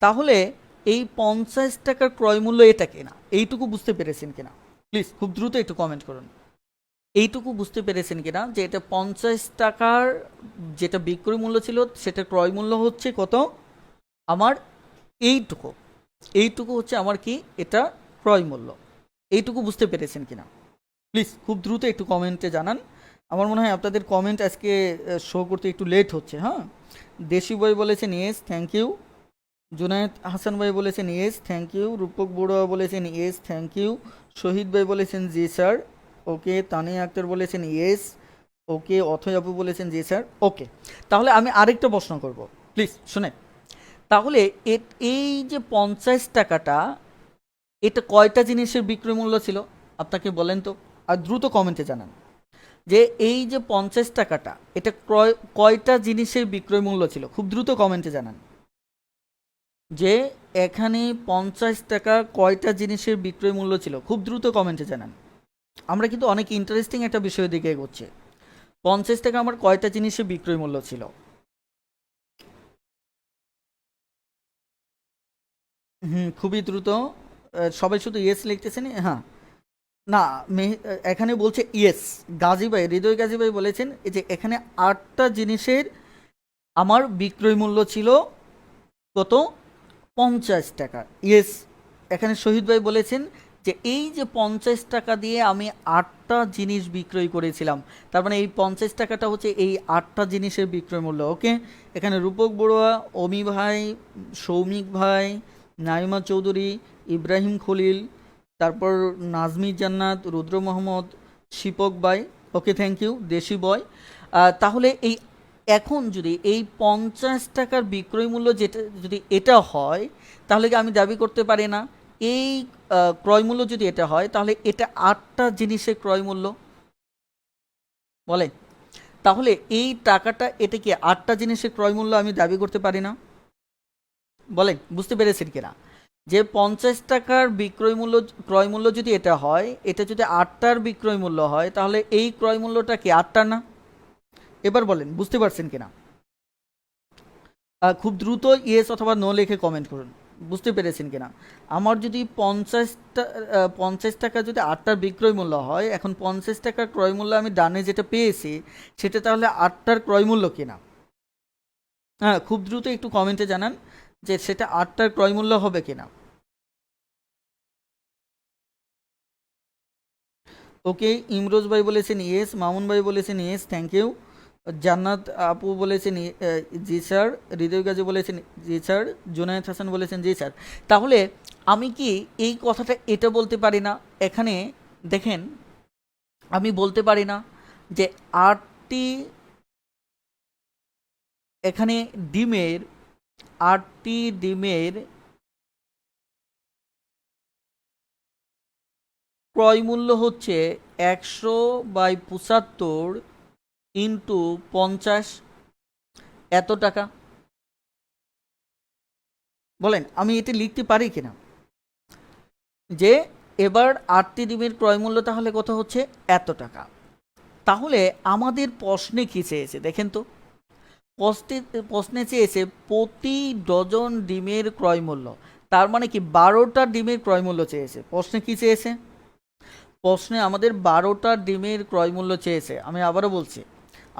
তাহলে এই 50 টাকার ক্রয় মূল্য এটা কিনা, এইটুকু বুঝতে পেরেছেন কিনা প্লিজ খুব দ্রুত একটু কমেন্ট করুন। এইটুকু বুঝতে পেরেছেন কিনা যে এটা 50 টাকার যেটা বিক্রয় মূল্য ছিল সেটা ক্রয় মূল্য হচ্ছে কত আমার, এইটুকু, এইটুকু হচ্ছে আমার কি এটা ক্রয় মূল্য। এইটুকু বুঝতে পেরেছেন কিনা। প্লিজ খুব দ্রুত একটু কমেন্টে জানান। আমার মনে হয় আপনাদের কমেন্ট আজকে শো করতে একটু লেট হচ্ছে। হ্যাঁ, দেশি বই বলেছেন yes, thank you. Junayed Hasan ভাই বলেছেন yes, thank you. Rupak Barua বলেছেন ইয়েস, থ্যাংক ইউ। শহীদ ভাই বলেছেন জি স্যার, ওকে। তানিয়া আক্তার বলেছেন ইয়েস, ওকে। অথয় আপু বলেছেন জি স্যার, ওকে। তাহলে আমি আরেকটা প্রশ্ন করব, প্লিজ শুনেন। তাহলে এই যে 50 টাকাটা, এটা কয়টা জিনিসের বিক্রয় মূল্য ছিল আপনাকে বলেন তো, আর দ্রুত কমেন্টে জানান যে এই যে 50 টাকাটা, এটা কয়টা জিনিসের বিক্রয় মূল্য ছিল, খুব দ্রুত কমেন্টে জানান যে এখানে 50 টাকা কয়টা জিনিসের বিক্রয় মূল্য ছিল, খুব দ্রুত কমেন্টে জানান। আমরা কিন্তু অনেক ইন্টারেস্টিং একটা বিষয়ের দিকে এগোচ্ছি। 50 টাকা আমার কয়টা জিনিসের বিক্রয় মূল্য ছিল? হুম, খুবই দ্রুত। সবাই শুধু ইয়েস লিখতেছেন, হ্যাঁ। না, এখানে বলছে ইয়েস। গাজী ভাই, হৃদয় গাজী ভাই বলেছেন এই যে এখানে 8টা জিনিসের আমার বিক্রয় মূল্য ছিল কত? 50 টাকা, ইয়েস। এখানে শহীদ ভাই বলেছেন যে এই যে 50 টাকা দিয়ে আমি 8টা জিনিস বিক্রয় করেছিলাম, তার মানে এই 50 টাকাটা হচ্ছে এই 8টা জিনিসের বিক্রয় মূল্য, ওকে। এখানে রূপক বড়ুয়া, অমি ভাই, সৌমিক ভাই, নাইমা চৌধুরী, ইব্রাহিম খলিল, তারপর নাজমি জান্নাত, রুদ্র মোহাম্মদ, শিপক ভাই, ওকে, থ্যাংক ইউ। দেশি বয়। তাহলে এই এখন যদি এই 50 টাকার বিক্রয় মূল্য যেটা যদি এটা হয়, তাহলে কি আমি দাবি করতে পারি না এই ক্রয় মূল্য যদি এটা হয়, তাহলে এটা 8টা জিনিসের ক্রয় মূল্য বলে। তাহলে এই টাকাটা, এটা কি 8টা জিনিসের ক্রয় মূল্য আমি দাবি করতে পারি না? বলে, বুঝতে পেরেছেন কিনা? যে 50 টাকার বিক্রয় মূল্য, ক্রয় মূল্য যদি এটা হয়, এটা যদি 8টার বিক্রয় মূল্য হয়, তাহলে এই ক্রয় মূল্যটা কি 8টার না? এবার বলেন বুঝতে পারছেন কিনা? খুব দ্রুত ইয়েস অথবা নো লিখে কমেন্ট করুন, বুঝতে পেরেছেন কিনা। আমার যদি 50 টাকা যদি 8টার বিক্রয় মূল্য হয়, এখন 50 টাকার ক্রয় মূল্য আমি ডানে যেটা পেয়েছি, সেটা তাহলে 8টার ক্রয় মূল্য কিনা? হ্যাঁ, খুব দ্রুত একটু কমেন্টে জানান যে সেটা 8টার ক্রয় মূল্য হবে কিনা। ওকে, ইমরোজ ভাই বলেছেন ইয়েস, মামুন ভাই বলেছেন ইয়েস, থ্যাংক ইউ। জান্নাত আপু বলেছেন জি স্যার। হৃদয় গাজী বলেছেন জি স্যার। জুনায়েদ হাসান বলেছেন জি স্যার। তাহলে আমি কি এই কথাটা এটা বলতে পারি না? এখানে দেখেন, আমি বলতে পারি না যে 8টি, এখানে ডিমের, 8টি ডিমের ক্রয় মূল্য হচ্ছে 100/75 ইন্টু 50, এত টাকা। বলেন আমি এটা লিখতে পারি কিনা যে এবার 8টি ডিমের ক্রয় মূল্য তাহলে কত হচ্ছে? এত টাকা। তাহলে আমাদের প্রশ্নে কি চেয়েছে দেখেন তো। প্রশ্নে প্রশ্নে চেয়েছে প্রতি ডজন ডিমের ক্রয় মূল্য, তার মানে কি 12টা ডিমের ক্রয় মূল্য চেয়েছে। প্রশ্নে কি চেয়েছে? প্রশ্নে আমাদের 12টা ডিমের ক্রয় মূল্য চেয়েছে। আমি আবারও বলছি,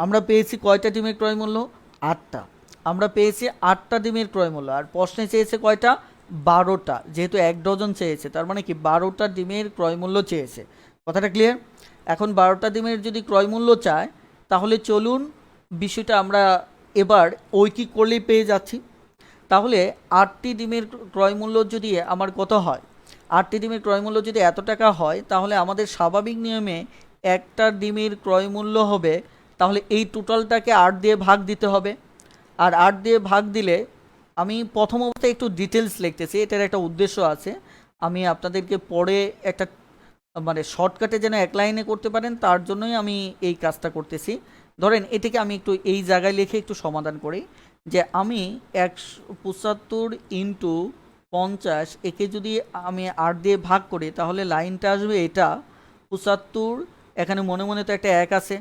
আমরা পেয়েছি কয়টা ডিমের ক্রয় মূল্য? 8টা। আমরা পেয়েছি 8টা ডিমের ক্রয় মূল্য, আর প্রশ্নে চেয়েছে কয়টা? 12টা। যেহেতু 1 ডজন চেয়েছে, তার মানে কি 12টা ডিমের ক্রয় মূল্য চেয়েছে। কথাটা ক্লিয়ার? এখন 12টা ডিমের যদি ক্রয় মূল্য চায়, তাহলে চলুন বিষয়টা আমরা এবার ঐকিক করলেই পেয়ে যাচ্ছি। তাহলে 8টি ডিমের ক্রয় মূল্য যদি আমার কত হয়, 8টি ডিমের ক্রয় মূল্য যদি এত টাকা হয়, তাহলে আমাদের স্বাভাবিক নিয়মে একটা ডিমের ক্রয় মূল্য হবে, তাহলে এই টোটালটাকে 8 দিয়ে ভাগ দিতে হবে। আর 8 দিয়ে ভাগ দিলে, আমি প্রথম অবস্থায় একটু ডিটেলস লিখতেছি, এটার একটা উদ্দেশ্য আছে। আমি আপনাদেরকে পরে একটা মানে শর্টকাটে যেন এক লাইনে করতে পারেন, তার জন্যই আমি এই কাজটা করতেছি। ধরেন এটাকে আমি একটু এই জায়গায় লিখে একটু সমাধান করি, যে আমি 175 ইন্টু 50, একে যদি আমি 8 দিয়ে ভাগ করি, তাহলে লাইনটা আসবে এটা 75। এখানে মনে মনে তো একটা 1 আছে,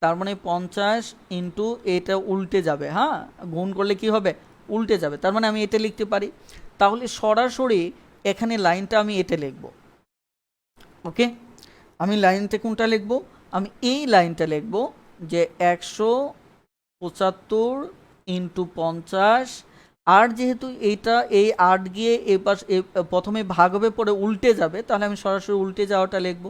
তার মানে 50 ইন্টু এটা উল্টে যাবে, হ্যাঁ, গুণ করলে কি হবে? উল্টে যাবে। তার মানে আমি এটা লিখতে পারি। তাহলে সরাসরি এখানে লাইনটা আমি এটা লিখবো, ওকে। আমি লাইনটা কোনটা লিখব? আমি এই লাইনটা লিখব যে 175 ইন্টু 50। আর যেহেতু এইটা এই 8 গিয়ে এ পাশ প্রথমে ভাগ হবে পরে উল্টে যাবে, তাহলে আমি সরাসরি উল্টে যাওয়াটা লিখব।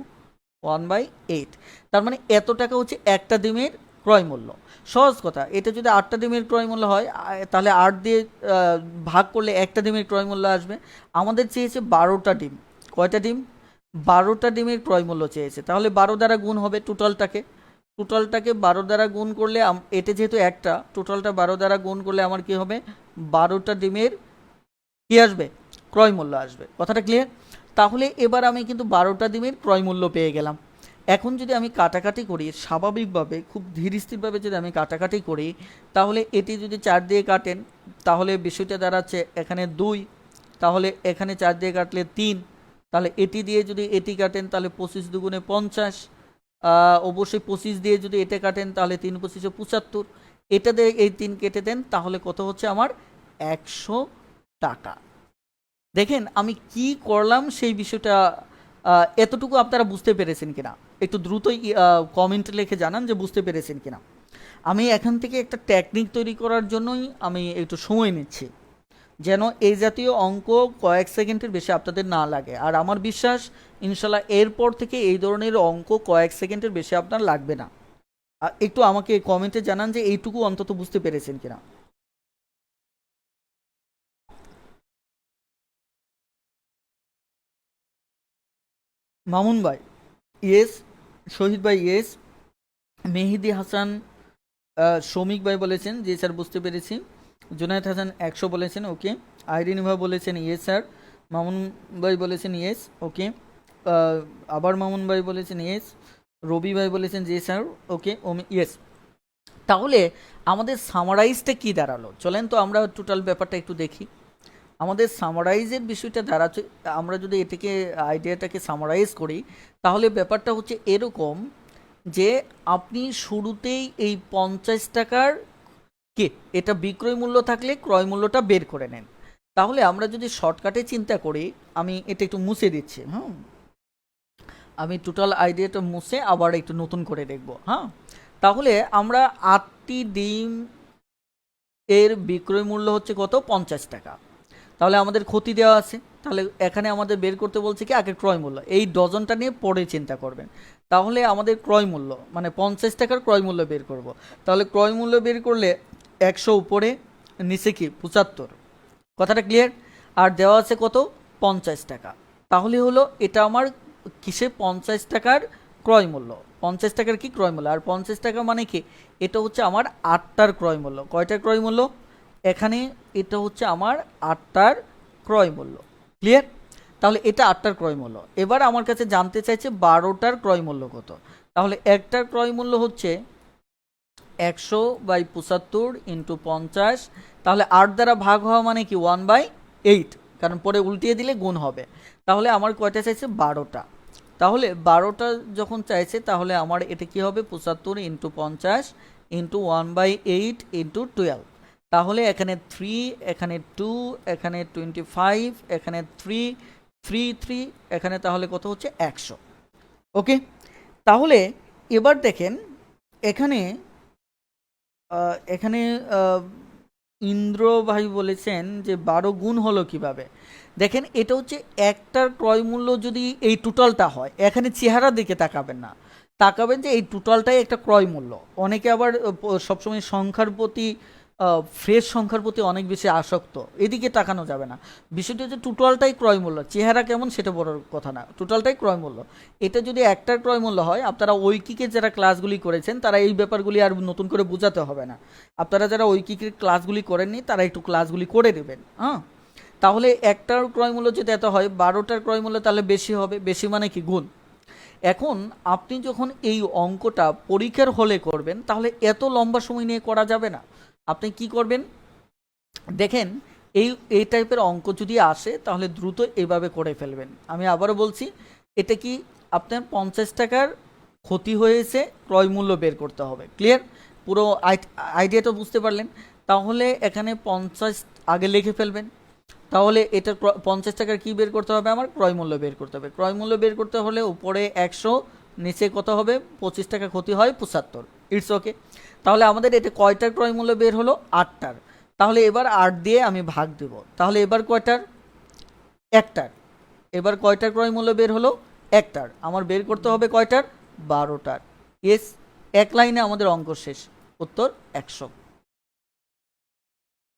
1/8। তার মানে এত টাকা হচ্ছে একটা ডিমের ক্রয় মূল্য। সহজ কথা, এটা যদি 8টা ডিমের ক্রয় মূল্য হয় তাহলে 8 দিয়ে ভাগ করলে একটা ডিমের ক্রয় মূল্য আসবে। আমাদের চেয়েছে 12টা ডিম। কয়টা ডিম? 12টা ডিমের ক্রয় মূল্য চেয়েছে, তাহলে 12 দ্বারা গুণ হবে টোটালটাকে 12 দ্বারা গুণ করলে এটা যেহেতু একটা, টোটালটা 12 দ্বারা গুণ করলে আমার কি হবে? 12টা ডিমের কি আসবে? ক্রয় মূল্য আসবে। কথাটা ক্লিয়ার? তাহলে এবার আমি কিন্তু 12টা ডিমের ক্রয় মূল্য পেয়ে গেলাম। এখন যদি আমি কাটাকাটি করি স্বাভাবিকভাবে, খুব ধীর স্থিরভাবে যদি আমি কাটাকাটি করি, তাহলে এটি যদি 4 দিয়ে কাটেন তাহলে বিষয়টা দাঁড়াচ্ছে এখানে 2, তাহলে এখানে 4 দিয়ে কাটলে 3, তাহলে এটি দিয়ে যদি এটি কাটেন তাহলে 25 দুগুণে 50, অবশ্যই 25 দিয়ে যদি এটা কাটেন তাহলে 3 25 75, এটা দিয়ে এই 3 কেটে দেন তাহলে কত হচ্ছে আমার? 100 টাকা। দেখেন আমি কি করলাম সেই বিষয়টা, এতটুকু আপনারা বুঝতে পেরেছেন কিনা? একটু দ্রুতই কমেন্ট লিখে জানান যে বুঝতে পেরেছেন কিনা। আমি এখান থেকে একটা টেকনিক তৈরি করার জন্যই আমি একটু সময় নিচ্ছি, যেন এই জাতীয় অঙ্ক কয়েক সেকেন্ডের বেশি আপনাদের না লাগে। আর আমার বিশ্বাস ইনশাল্লাহ এরপর থেকে এই ধরনের অঙ্ক কয়েক সেকেন্ডের বেশি আপনার লাগবে না। একটু আমাকে কমেন্টে জানান যে এইটুকু অন্তত বুঝতে পেরেছেন কিনা। মামুন ভাই ইয়েস, শহীদ ভাই ইয়েস, মেহেদি হাসান, শ্রমিক ভাই বলেছেন জি স্যার বুঝতে পেরেছি, জুনায়েদ হাসান 100 বলেছেন ওকে, আইরিন ভাই বলেছেন ইয়েস স্যার, মামুন ভাই বলেছেন ইয়েস ওকে, আবার মামুন ভাই বলেছেন ইয়েস, রবি ভাই বলেছেন জি স্যার ওকে ইয়েস। তাহলে আমাদের সামারাইজটা কি দাঁড়ালো? চলেন তো আমরা টোটাল ব্যাপারটা একটু দেখি। আমাদের সামারাইজের বিষয়টা দাঁড়াচ্ছে, আমরা যদি এটাকে আইডিয়াটাকে সামারাইজ করি তাহলে ব্যাপারটা হচ্ছে এরকম যে আপনি শুরুতেই এই 50 টাকার কে এটা বিক্রয় মূল্য থাকলে ক্রয় মূল্যটা বের করে নেন। তাহলে আমরা যদি শর্টকাটে চিন্তা করি, আমি এটা একটু মুছে দিচ্ছি, হ্যাঁ, আমি টোটাল আইডিয়াটা মুছে আবার একটু নতুন করে দেখব, হ্যাঁ। তাহলে আমরা 8টি ডিম এর বিক্রয় মূল্য হচ্ছে কত? 50 টাকা। তাহলে আমাদের ক্ষতি দেওয়া আছে, তাহলে এখানে আমাদের বের করতে বলছে কি আগে ক্রয় মূল্য, এই ডজনটা নিয়ে পরে চিন্তা করবেন। তাহলে আমাদের ক্রয় মূল্য মানে 50 টাকার ক্রয় মূল্য বের করব। তাহলে ক্রয় মূল্য বের করলে 100 উপরে, নিচে কি 75, কথাটা ক্লিয়ার? আর দেওয়া আছে কত? 50 টাকা। তাহলে হলো এটা আমার কিসে? 50 টাকার ক্রয় মূল্য। 50 টাকার কি ক্রয় মূল্য, আর 50 টাকা মানে কি? এটা হচ্ছে আমার 8টার ক্রয় মূল্য। কয়টার ক্রয় মূল্য? এখানে এটা হচ্ছে আমার 8টার ক্রয় মূল্য। ক্লিয়ার? তাহলে এটা 8টার ক্রয় মূল্য। এবার আমার কাছে জানতে চাইছে 12টার ক্রয় মূল্য কত। তাহলে একটার ক্রয় মূল্য হচ্ছে 100/75 ইন্টু 50, তাহলে 8 দ্বারা ভাগ হওয়া মানে কি 1/8, কারণ পরে উল্টিয়ে দিলে গুণ হবে। তাহলে আমার কয়টা চাইছে? 12টা। তাহলে 12টা যখন চাইছে তাহলে আমার এটা কি হবে? 75 ইন্টু 50 ইন্টু 1/8 ইন্টু 12। তাহলে এখানে 3, এখানে 2, এখানে 25, এখানে 3, 3, 3, এখানে তাহলে কত হচ্ছে? 100। ওকে, তাহলে এবার দেখেন এখানে এখানে ইন্দ্র ভাই বলেছেন যে 12 গুণ হলো কিভাবে। দেখেন এটা হচ্ছে একটার ক্রয় মূল্য যদি এই টোটালটা হয়, এখানে চেহারা দিকে তাকাবেন না, তাকাবেন যে এই টোটালটাই একটা ক্রয় মূল্য। অনেকে আবার সবসময় সংখ্যার প্রতি, ফ্রেশ সংখ্যার প্রতি অনেক বেশি আসক্ত, এদিকে তাকানো যাবে না। বিষয়টি হচ্ছে টোটালটাই ক্রয় মূল্য, চেহারা কেমন সেটা বড় কথা না, টোটালটাই ক্রয় মূল্য। এটা যদি একটার ক্রয় মূল্য হয়, আপনারা ঐকিকের যারা ক্লাসগুলি করেছেন তারা এই ব্যাপারগুলি আর নতুন করে বোঝাতে হবে না। আপনারা যারা ঐকিকের ক্লাসগুলি করেননি তারা একটু ক্লাসগুলি করে নেবেন, হ্যাঁ। তাহলে একটার ক্রয় মূল্য যদি এত হয়, 12টার ক্রয় মূল্য তাহলে বেশি হবে, বেশি মানে কি গুণ। এখন আপনি যখন এই অঙ্কটা পরীক্ষার হলে করবেন তাহলে এত লম্বা সময় নিয়ে করা যাবে না। আপনি কি করবেন দেখেন, এই এই টাইপের অঙ্ক যদি আসে তাহলে দ্রুত এইভাবে করে ফেলবেন। আমি আবারও বলছি, এটা কি আপনার 50 টাকার ক্ষতি হয়েছে, ক্রয় মূল্য বের করতে হবে। ক্লিয়ার? পুরো আইডিয়াটা বুঝতে পারলেন? তাহলে এখানে 50 আগে লিখে ফেলবেন। তাহলে এটা 50 টাকার কি বের করতে হবে? আমার ক্রয় মূল্য বের করতে হবে। ক্রয় মূল্য বের করতে হলে উপরে 100, নিচে কত হবে? 25 টাকা ক্ষতি হয় 75। It's okay. তাহলে আমাদের এটা কয়টার ক্রয় মূল্য বের হলো? 8টার। তাহলে এবার 8 দিয়ে আমি ভাগ দেব। তাহলে এবার কয়টার? একটার। এবার কয়টার ক্রয় মূল্য বের হলো? একটার, আমার বের করতে হবে কয়টার? 12টার। ইয়েস, এক লাইনে আমাদের অঙ্ক শেষ, উত্তর 100।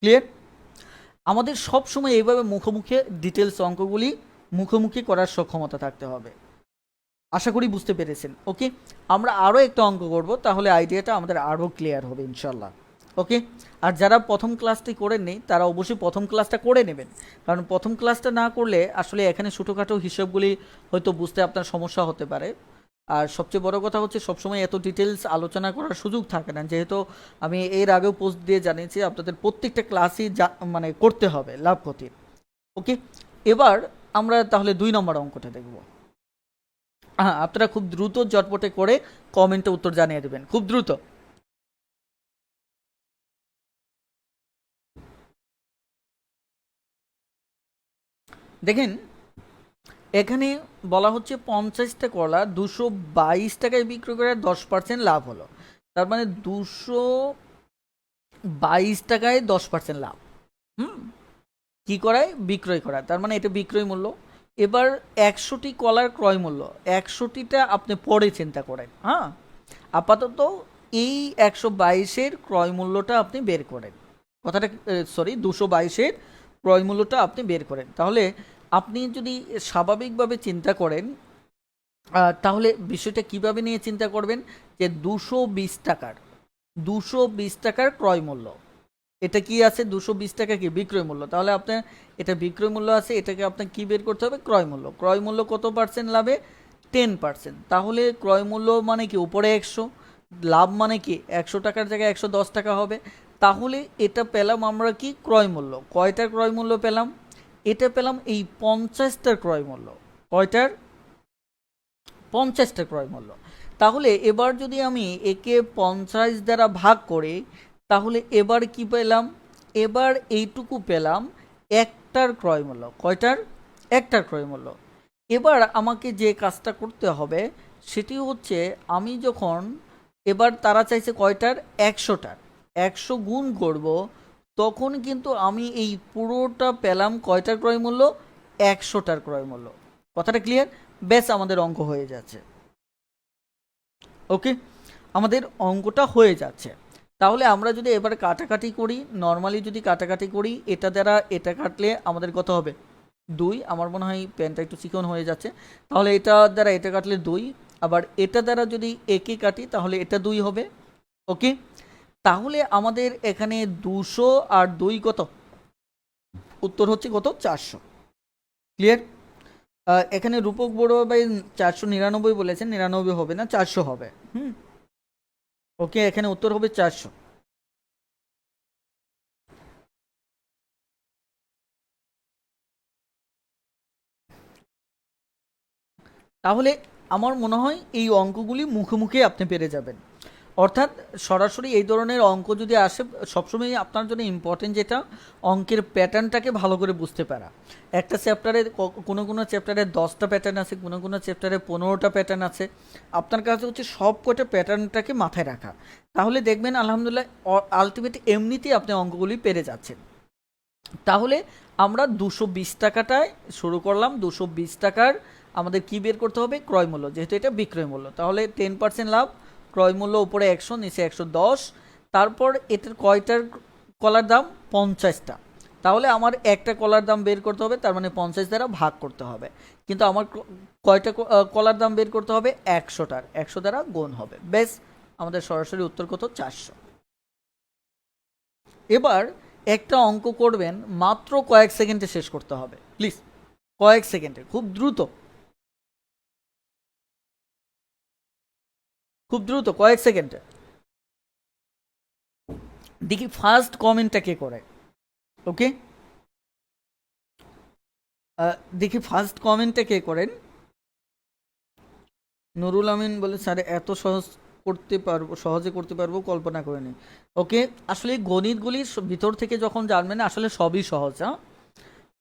ক্লিয়ার? আমাদের সব সময় এইভাবে মুখোমুখি ডিটেলস অঙ্কগুলি মুখোমুখি করার সক্ষমতা থাকতে হবে। আশা করি বুঝতে পেরেছেন। ওকে, আমরা আরও একটা অঙ্ক করব, তাহলে আইডিয়াটা আমাদের আরও ক্লিয়ার হবে ইনশাল্লাহ। ওকে, আর যারা প্রথম ক্লাসটি করেন নেই তারা অবশ্যই প্রথম ক্লাসটা করে নেবেন, কারণ প্রথম ক্লাসটা না করলে আসলে এখানে ছোটোখাটো হিসাবগুলি হয়তো বুঝতে আপনার সমস্যা হতে পারে। আর সবচেয়ে বড় কথা হচ্ছে সবসময় এত ডিটেলস আলোচনা করার সুযোগ থাকে না, যেহেতু আমি এর আগেও পোস্ট দিয়ে জানিয়েছি আপনাদের প্রত্যেকটা ক্লাসই মানে করতে হবে লাভ ক্ষতির। ওকে, এবার আমরা তাহলে 2 নম্বর অঙ্কটা দেখব। হ্যাঁ, আপনারা খুব দ্রুত জটপটে করে কমেন্টে উত্তর জানিয়ে দেবেন, খুব দ্রুত। দেখেন, এখানে বলা হচ্ছে 50টা কলা 222 টাকায় বিক্রি করে 10% লাভ হলো। তার মানে 222 টাকায় 10% লাভ। হুম, কি করায়? বিক্রয় করায়, তার মানে এটা বিক্রয় মূল্য। এবার 100টি কলার ক্রয় মূল্য, 100টিটা আপনি পরে চিন্তা করেন। হ্যাঁ, আপাতত এই 122-এর ক্রয় মূল্যটা আপনি বের করেন, কথাটা সরি 222-এর ক্রয় মূল্যটা আপনি বের করেন। তাহলে আপনি যদি স্বাভাবিকভাবে চিন্তা করেন, তাহলে বিষয়টা কিভাবে নিয়ে চিন্তা করবেন যে 220 টাকার ক্রয় মূল্য, এটা কি আছে? 220 টাকা কি বিক্রয় মূল্য? তাহলে আপনার এটা বিক্রয় মূল্য আছে, এটাকে আপনাকে কি বের করতে হবে? ক্রয় মূল্য। ক্রয় মূল্য কত পার্সেন্ট লাভে? 10%। তাহলে ক্রয় মূল্য মানে কি উপরে 100, লাভ মানে কি 100 টাকার জায়গায় 110 টাকা হবে। তাহলে এটা পেলাম আমরা কি? ক্রয় মূল্য। কয়টার ক্রয় মূল্য পেলাম? এটা পেলাম এই 50টার ক্রয় মূল্য। কয়টার? 50টার ক্রয় মূল্য। তাহলে এবার যদি আমি একে 50 দ্বারা ভাগ করি, তাহলে এবার কি পেলাম? এবার এইটুকু পেলাম একটার ক্রয় মূল্য। কয়টার? একটার ক্রয় মূল্য। এবার আমাকে যে কাজটা করতে হবে সেটি হচ্ছে, আমি যখন এবার তারা চাইছে কয়টার? 100টার, 100 গুণ করব, তখন কিন্তু আমি এই পুরোটা পেলাম কয়টার ক্রয় মূল্য? 100টার ক্রয় মূল্য। কথাটা ক্লিয়ার? ব্যাস, আমাদের অঙ্ক হয়ে যাচ্ছে। ওকে, আমাদের অঙ্কটা হয়ে যাচ্ছে। তাহলে আমরা যদি এবার কাটাকাটি করি, নর্মালি যদি কাটাকাটি করি, এটা দ্বারা এটা কাটলে আমাদের কত হবে? 2। আমার মনে হয় পেনটা একটু চিকন হয়ে যাচ্ছে। তাহলে এটা দ্বারা এটা কাটলে 2, আবার এটা দ্বারা যদি একে কাটি তাহলে এটা 2 হবে। ওকে, তাহলে আমাদের এখানে 200 আর 2 কত? উত্তর হচ্ছে কত? 400। ক্লিয়ার? এখানে রূপক বড় ভাই 499 বলেছেন, 99 হবে না, 400 হবে। ওকে, এখানে উত্তর হবে 400। তাহলে আমার মনে হয় এই অঙ্কগুলি মুখে মুখে আপনি পেরে যাবেন। অর্থাৎ সরাসরি এই ধরনের অঙ্ক যদি আসে, সবসময় আপনার জন্য ইম্পর্টেন্ট যেটা, অঙ্কের প্যাটার্নটাকে ভালো করে বুঝতে পারা। একটা চ্যাপ্টারে কোনো কোনো চ্যাপ্টারে 10টা প্যাটার্ন আছে, কোনো কোনো চ্যাপ্টারে 15টা প্যাটার্ন আছে। আপনার কাছে হচ্ছে সব কটা প্যাটার্নটাকে মাথায় রাখা, তাহলে দেখবেন আলহামদুলিল্লাহ আলটিমেট এমনিতেই আপনি অঙ্কগুলি পেরে যাচ্ছেন। তাহলে আমরা 220 টাকাটায় শুরু করলাম। 220 টাকার আমাদের কি বের করতে হবে? ক্রয় মূল্য, যেহেতু এটা বিক্রয় মূল্য। তাহলে 10% লাভ, ক্রয় মূল্য উপরে 100, নিচে 110। তারপর এটার কয়টার কলার দাম? 50টা। তাহলে আমার একটা কলার দাম বের করতে হবে, তার মানে 50 দ্বারা ভাগ করতে হবে। কিন্তু আমার কয়টা কলার দাম বের করতে হবে? 100টার, 100 দ্বারা গুণ হবে। বেশ, আমাদের সরাসরি উত্তর কত? 400। এবার একটা অঙ্ক করবেন, মাত্র কয়েক সেকেন্ডে শেষ করতে হবে, প্লিজ কয়েক সেকেন্ডে, খুব দ্রুত, খুব দ্রুত, কয়েক সেকেন্ডে। দেখি ফার্স্ট কমেন্টটা কে করে। ওকে, দেখি ফার্স্ট কমেন্টটা কে করেন। নুরুল আমিন বলে, স্যার এত সহজ করতে পারবো, সহজে করতে পারবো কল্পনা করিনি। ওকে, আসলে গণিতগুলির ভিতর থেকে যখন জানবেন আসলে সবই সহজ। হ্যাঁ,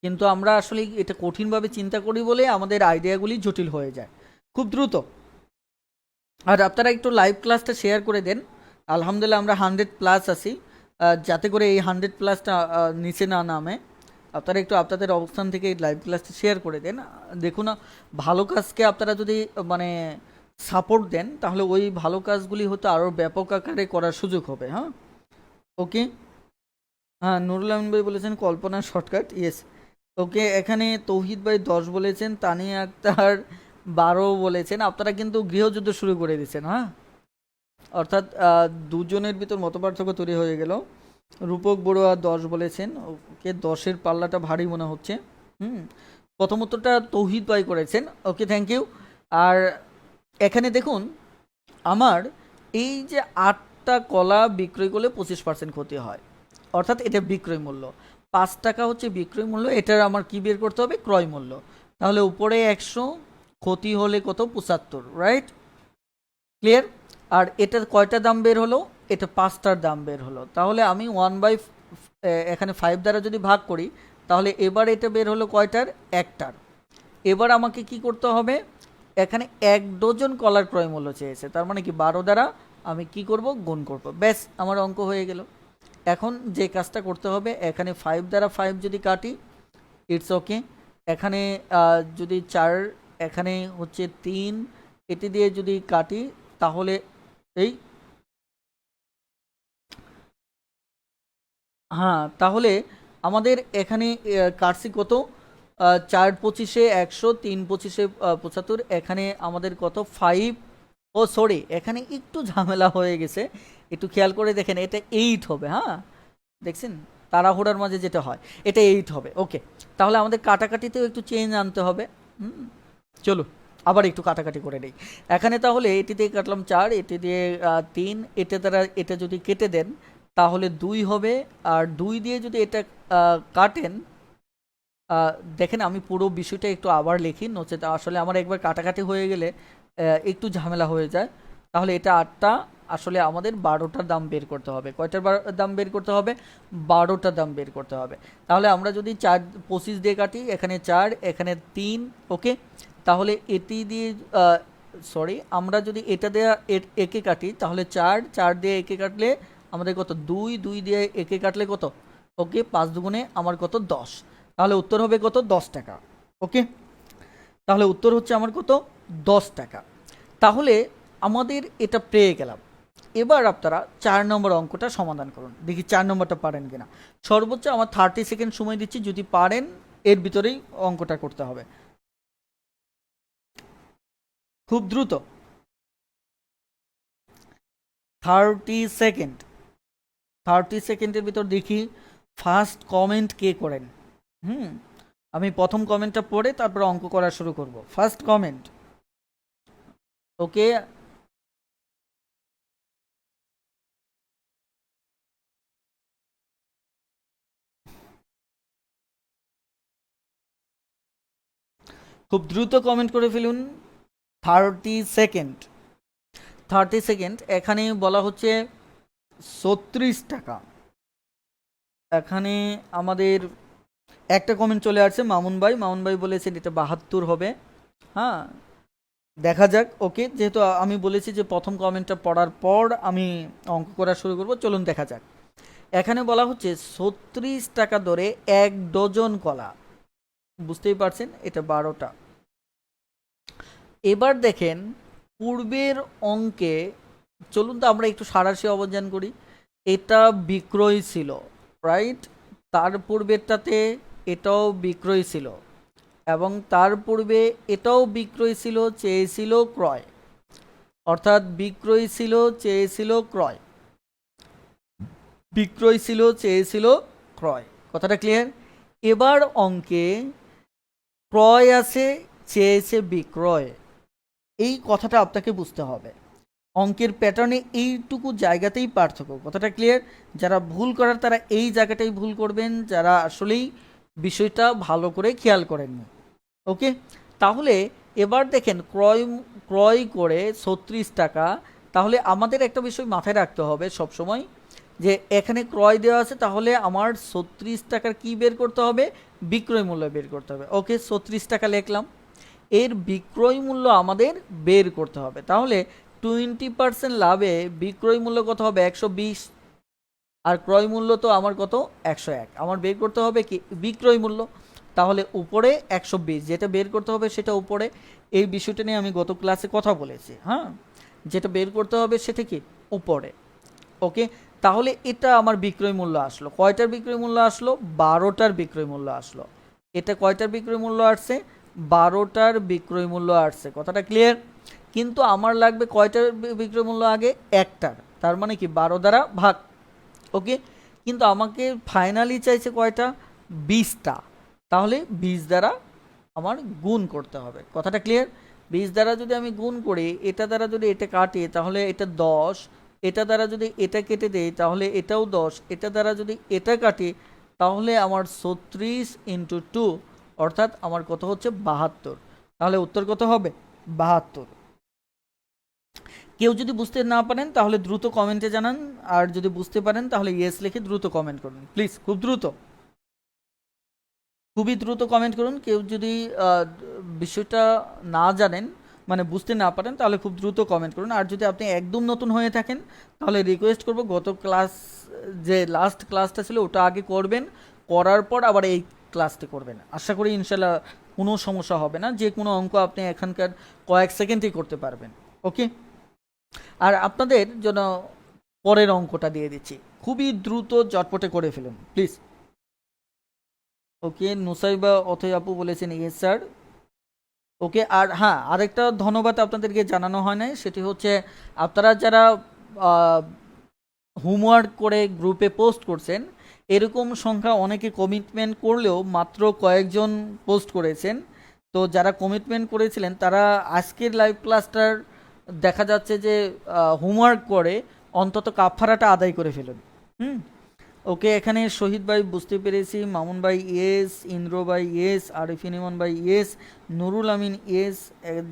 কিন্তু আমরা আসলে এটা কঠিনভাবে চিন্তা করি বলে আমাদের আইডিয়াগুলি জটিল হয়ে যায়। খুব দ্রুত, আর আপনারা একটু লাইভ ক্লাসটা শেয়ার করে দেন। আলহামদুলিল্লাহ আমরা 100+ আছি, যাতে করে এই 100+টা নিচে না নামে। আপনারা একটু আপনাদের অবস্থান থেকে এই লাইভ ক্লাসটা শেয়ার করে দেন। দেখুন না, ভালো কাজকে আপনারা যদি মানে সাপোর্ট দেন তাহলে ওই ভালো কাজগুলি হয়তো আরও ব্যাপক আকারে করার সুযোগ হবে। হ্যাঁ, ওকে। হ্যাঁ, নুরুল আমিন ভাই বলেছেন কল্পনার শর্টকাট, ইয়েস। ওকে, এখানে তৌহিদ ভাই 10 বলেছেন, তানিয়া আক্তার 12 বলেছেন। আপনারা কিন্তু গৃহযুদ্ধ শুরু করে দিয়েছেন। হ্যাঁ, অর্থাৎ দুজনের ভিতর মতপার্থক্য তৈরি হয়ে গেল। রূপক বড়ুয়া 10 বলেছেন। ওকে, 10-এর পাল্লাটা ভারী মনে হচ্ছে। হুম, প্রথম উত্তরটা তৌহিদ ভাই করেছেন। ওকে, থ্যাংক ইউ। আর এখানে দেখুন, আমার এই যে 8টা কলা বিক্রয় করলে 25% ক্ষতি হয়, অর্থাৎ এটা বিক্রয় মূল্য। 5 টাকা হচ্ছে বিক্রয় মূল্য, এটার আমার কি বের করতে হবে? ক্রয় মূল্য। তাহলে উপরে 100, ক্ষতি হলে কত? 75, রাইট? ক্লিয়ার? আর এটার কয়টা দাম বের হলো? এটা 5টার দাম বের হলো। তাহলে আমি 1/, এখানে 5 দ্বারা যদি ভাগ করি তাহলে এবার এটা বের হলো কয়টার? একটার। এবার আমাকে কি করতে হবে? এখানে 1 ডজন কলার ক্রয় মূল্য চেয়েছে, তার মানে কি 12 দ্বারা আমি কি করব? গুণ করব। ব্যাস, আমার অঙ্ক হয়ে গেল। এখন যে কাজটা করতে হবে, এখানে 5 দ্বারা 5 যদি কাটি, ইটস ওকে। এখানে যদি 4, এখানে হচ্ছে 3, এটি দিয়ে যদি কাটি তাহলে এই, হ্যাঁ, তাহলে আমাদের এখানে কাটছি কত? 4 25-এ 100, 3 25-এ 75। এখানে আমাদের কত? 5। ও সরি, এখানে একটু ঝামেলা হয়ে গেছে, একটু খেয়াল করে দেখেন, এটা 8 হবে। হ্যাঁ, দেখছেন তাড়াহুড়ার মাঝে যেটা হয়, এটা 8 হবে। ওকে, তাহলে আমাদের কাটাকাটিতেও একটু চেঞ্জ আনতে হবে। হুম, চলো আবার একটু কাটাকাটি করে নেই। এখানে তাহলে এটি দিয়ে কাটলাম 4, এটি দিয়ে 3, এটা দ্বারা এটা যদি কেটে দেন তাহলে 2 হবে। আর 2 দিয়ে যদি এটা কাটেন, দেখেন আমি পুরো বিষয়টা একটু আবার লিখি, নচেত আসলে আমার একবার কাটাকাটি হয়ে গেলে একটু ঝামেলা হয়ে যায়। তাহলে এটা 8টা, আসলে আমাদের 12টার দাম বের করতে হবে। কয়টার দাম বের করতে হবে? 12টার দাম বের করতে হবে। তাহলে আমরা যদি 4 25 দিয়ে কাটি, এখানে 4, এখানে 3, ওকে। তাহলে এটি দিয়ে সরি, আমরা যদি এটা দিয়ে একে কাটি তাহলে 4, 4 দিয়ে একে কাটলে আমাদের কত? 2, 2 দিয়ে একে কাটলে কত? ওকে, 5 দুগুণে আমার কত? 10। তাহলে উত্তর হবে কত? 10 টাকা। ওকে, তাহলে উত্তর হচ্ছে আমার কত? 10 টাকা। তাহলে আমাদের এটা পেয়ে গেলাম। এবার আপনারা 4 নম্বর অঙ্কটা সমাধান করুন, দেখি 4 নম্বরটা পারেন কিনা। সর্বোচ্চ আমার 30 সেকেন্ড সময় দিচ্ছি, যদি পারেন এর ভিতরেই অঙ্কটা করতে হবে, খুব দ্রুত। 30 সেকেন্ড। 30 সেকেন্ডের ভিতর দেখি ফার্স্ট কমেন্ট কে করেন। হুম, আমি প্রথম কমেন্টটা পড়ে তারপর অঙ্ক করা শুরু করব। ফার্স্ট কমেন্ট, ওকে। খুব দ্রুত কমেন্ট করে ফেলুন। 30 সেকেন্ড। 30 সেকেন্ড। এখানে বলা হচ্ছে 36 টাকা। এখানে আমাদের একটা কমেন্ট চলে আসছে, মামুন ভাই। মামুন ভাই বলেছেন এটা 72 হবে। হ্যাঁ, দেখা যাক। ওকে, যেহেতু আমি বলেছি যে প্রথম কমেন্টটা পড়ার পর আমি অঙ্ক করা শুরু করব, চলুন দেখা যাক। এখানে বলা হচ্ছে 36 টাকা দরে 1 ডজন কলা, বুঝতেই পারছেন এটা 12টা। এবার দেখেন পূর্বের অঙ্কে, চলুন তো আমরা একটু সারাংশে অবদান করি। এটা বিক্রয় ছিল, রাইট? তার পূর্বেরটাতে এটাও বিক্রয় ছিল, এবং তার পূর্বে এটাও বিক্রয় ছিল, চেয়েছিল ক্রয়। অর্থাৎ বিক্রয় ছিল, চেয়েছিল ক্রয়, বিক্রয় ছিল, চেয়েছিল ক্রয়। কথাটা ক্লিয়ার? এবার অঙ্কে ক্রয় আছে, চেয়েছে বিক্রয়। এই কথাটা আপনাকে বুঝতে হবে। অঙ্কের প্যাটার্নে এইটুকু জায়গাতেই পার্থক্য। কথাটা ক্লিয়ার? যারা ভুল করার তারা এই জায়গাটাই ভুল করবেন, যারা আসলেই বিষয়টা ভালো করে খেয়াল করেননি। ওকে, তাহলে এবার দেখেন ক্রয় ক্রয় করে 36 টাকা। তাহলে আমাদের একটা বিষয় মাথায় রাখতে হবে সব সময়, যে এখানে ক্রয় দেওয়া আছে, তাহলে আমার 36 টাকার কি বের করতে হবে? বিক্রয় মূল্য বের করতে হবে। ওকে, 36 টাকা লিখলাম, এর বিক্রয় মূল্য আমাদের বের করতে হবে। তাহলে 20% লাভে বিক্রয় মূল্য কত হবে? 120। আর ক্রয় মূল্য তো আমার কত 101, আমার বের করতে হবে কি বিক্রয় মূল্য, তাহলে উপরে 120 যেটা বের করতে হবে সেটা উপরে। এই বিষয়টা নিয়ে আমি গত ক্লাসে কথা বলেছি, হ্যাঁ, যেটা বের করতে হবে সেটা কি উপরে। ওকে, তাহলে এটা আমার বিক্রয় মূল্য আসলো। কয়টার বিক্রয় মূল্য আসলো? 12টার বিক্রয় মূল্য আসলো। এটা কয়টার বিক্রয় মূল্য আসছে? 12টার বিক্রয় মূল্য আসছে। কথাটা ক্লিয়ার? কিন্তু আমার লাগবে কয়টার বিক্রয় মূল্য আগে? একটার, তার মানে কি 12 দ্বারা ভাগ। ওকে, কিন্তু আমাকে ফাইনালি চাইছে কয়টা? 20টা। তাহলে 20 দ্বারা আমার গুণ করতে হবে। কথাটা ক্লিয়ার? 20 দ্বারা যদি আমি গুণ করি, এটা দ্বারা যদি এটা কাটি তাহলে এটা 10, এটা দ্বারা যদি এটা কেটে দেই তাহলে এটাও 10, এটা দ্বারা যদি এটা কাটি তাহলে আমার 36 × 2, অর্থাৎ আমার কত হচ্ছে 72। তাহলে উত্তর কত হবে? 72। কেউ যদি বুঝতে না পারেন তাহলে দ্রুত কমেন্টে জানান, আর যদি বুঝতে পারেন তাহলে ইয়েস লিখে দ্রুত কমেন্ট করুন প্লিজ, খুব দ্রুত, খুবই দ্রুত কমেন্ট করুন। কেউ যদি বিষয়টা না জানেন, মানে বুঝতে না পারেন, তাহলে খুব দ্রুত কমেন্ট করুন। আর যদি আপনি একদম নতুন হয়ে থাকেন তাহলে রিকোয়েস্ট করব গত ক্লাস যে লাস্ট ক্লাসটা ছিল ওটা আগে করবেন, করার পর আবার এই ক্লাসটি করবেন। আশা করি ইনশাল্লাহ কোনো সমস্যা হবে না, যে কোনো অঙ্ক আপনি এখানকার কয়েক সেকেন্ডেই করতে পারবেন। ওকে, আর আপনাদের জন্য পরের অঙ্কটা দিয়ে দিচ্ছি, খুবই দ্রুত চটপটে করে ফেলুন প্লিজ। ওকে, নুসাইবা অথৈ আপু বলেছেন ইয়েস স্যার। ওকে, আর হ্যাঁ, আরেকটা ধন্যবাদ আপনাদেরকে জানানো হয় নাই, সেটি হচ্ছে আপনারা যারা হোমওয়ার্ক করে গ্রুপে পোস্ট করছেন, এরকম সংখ্যা অনেকে কমিটমেন্ট করলেও মাত্র কয়েকজন পোস্ট করেছেন। তো যারা কমিটমেন্ট করেছিলেন তারা আজকের লাইভ ক্লাসটার দেখা যাচ্ছে যে হোমওয়ার্ক করে অন্তত কাফারাটা আদায় করে ফেলুন। হুম, ওকে, এখানে শহীদ ভাই বুঝতে পেরেছি, মামুন ভাই ইয়েস, ইন্দ্র ভাই ইয়েস, আরিফিন ইমান ভাই ইয়েস, নুরুল আমিন ইয়েস,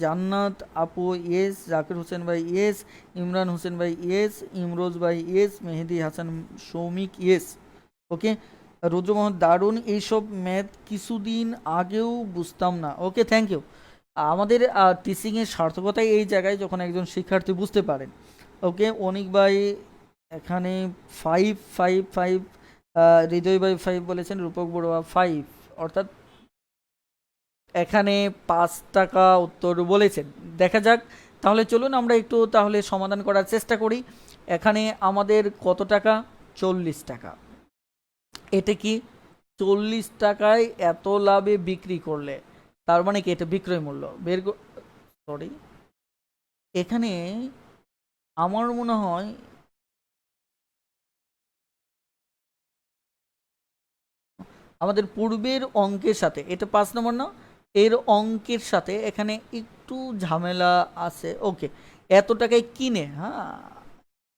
জান্নাত আপু ইয়েস, জাকির হোসেন ভাই ইয়েস, ইমরান হোসেন ভাই ইয়েস, ইমরোজ ভাই ইয়েস, মেহেদি হাসান সৌমিক ইয়েস। ওকে, রুদ্রমোহন দারুণ, এইসব ম্যাথ কিছুদিন আগেও বুঝতাম না। ওকে, থ্যাংক ইউ। আমাদের টিচিংয়ের সার্থকতাই এই জায়গায় যখন একজন শিক্ষার্থী বুঝতে পারেন। ওকে, অনিক ভাই এখানে 5 5 5, হৃদয় ভাই 5 বলেছেন, রূপক বড়ুয়া 5, অর্থাৎ এখানে 5 টাকা উত্তর বলেছেন। দেখা যাক, তাহলে চলুন আমরা একটু তাহলে সমাধান করার চেষ্টা করি। এখানে আমাদের কত টাকা? 40 টাকা। এটা কি 40 টাকায় এত লাভে বিক্রি করলে, তার মানে কি এটা বিক্রয় মূল্য সরি, এখানে আমার মনে হয় আমাদের পূর্বের অঙ্কের সাথে এটা 5 নম্বর না, এর অঙ্কের সাথে এখানে একটু ঝামেলা আছে। ওকে, এত টাকায় কিনে, হ্যাঁ,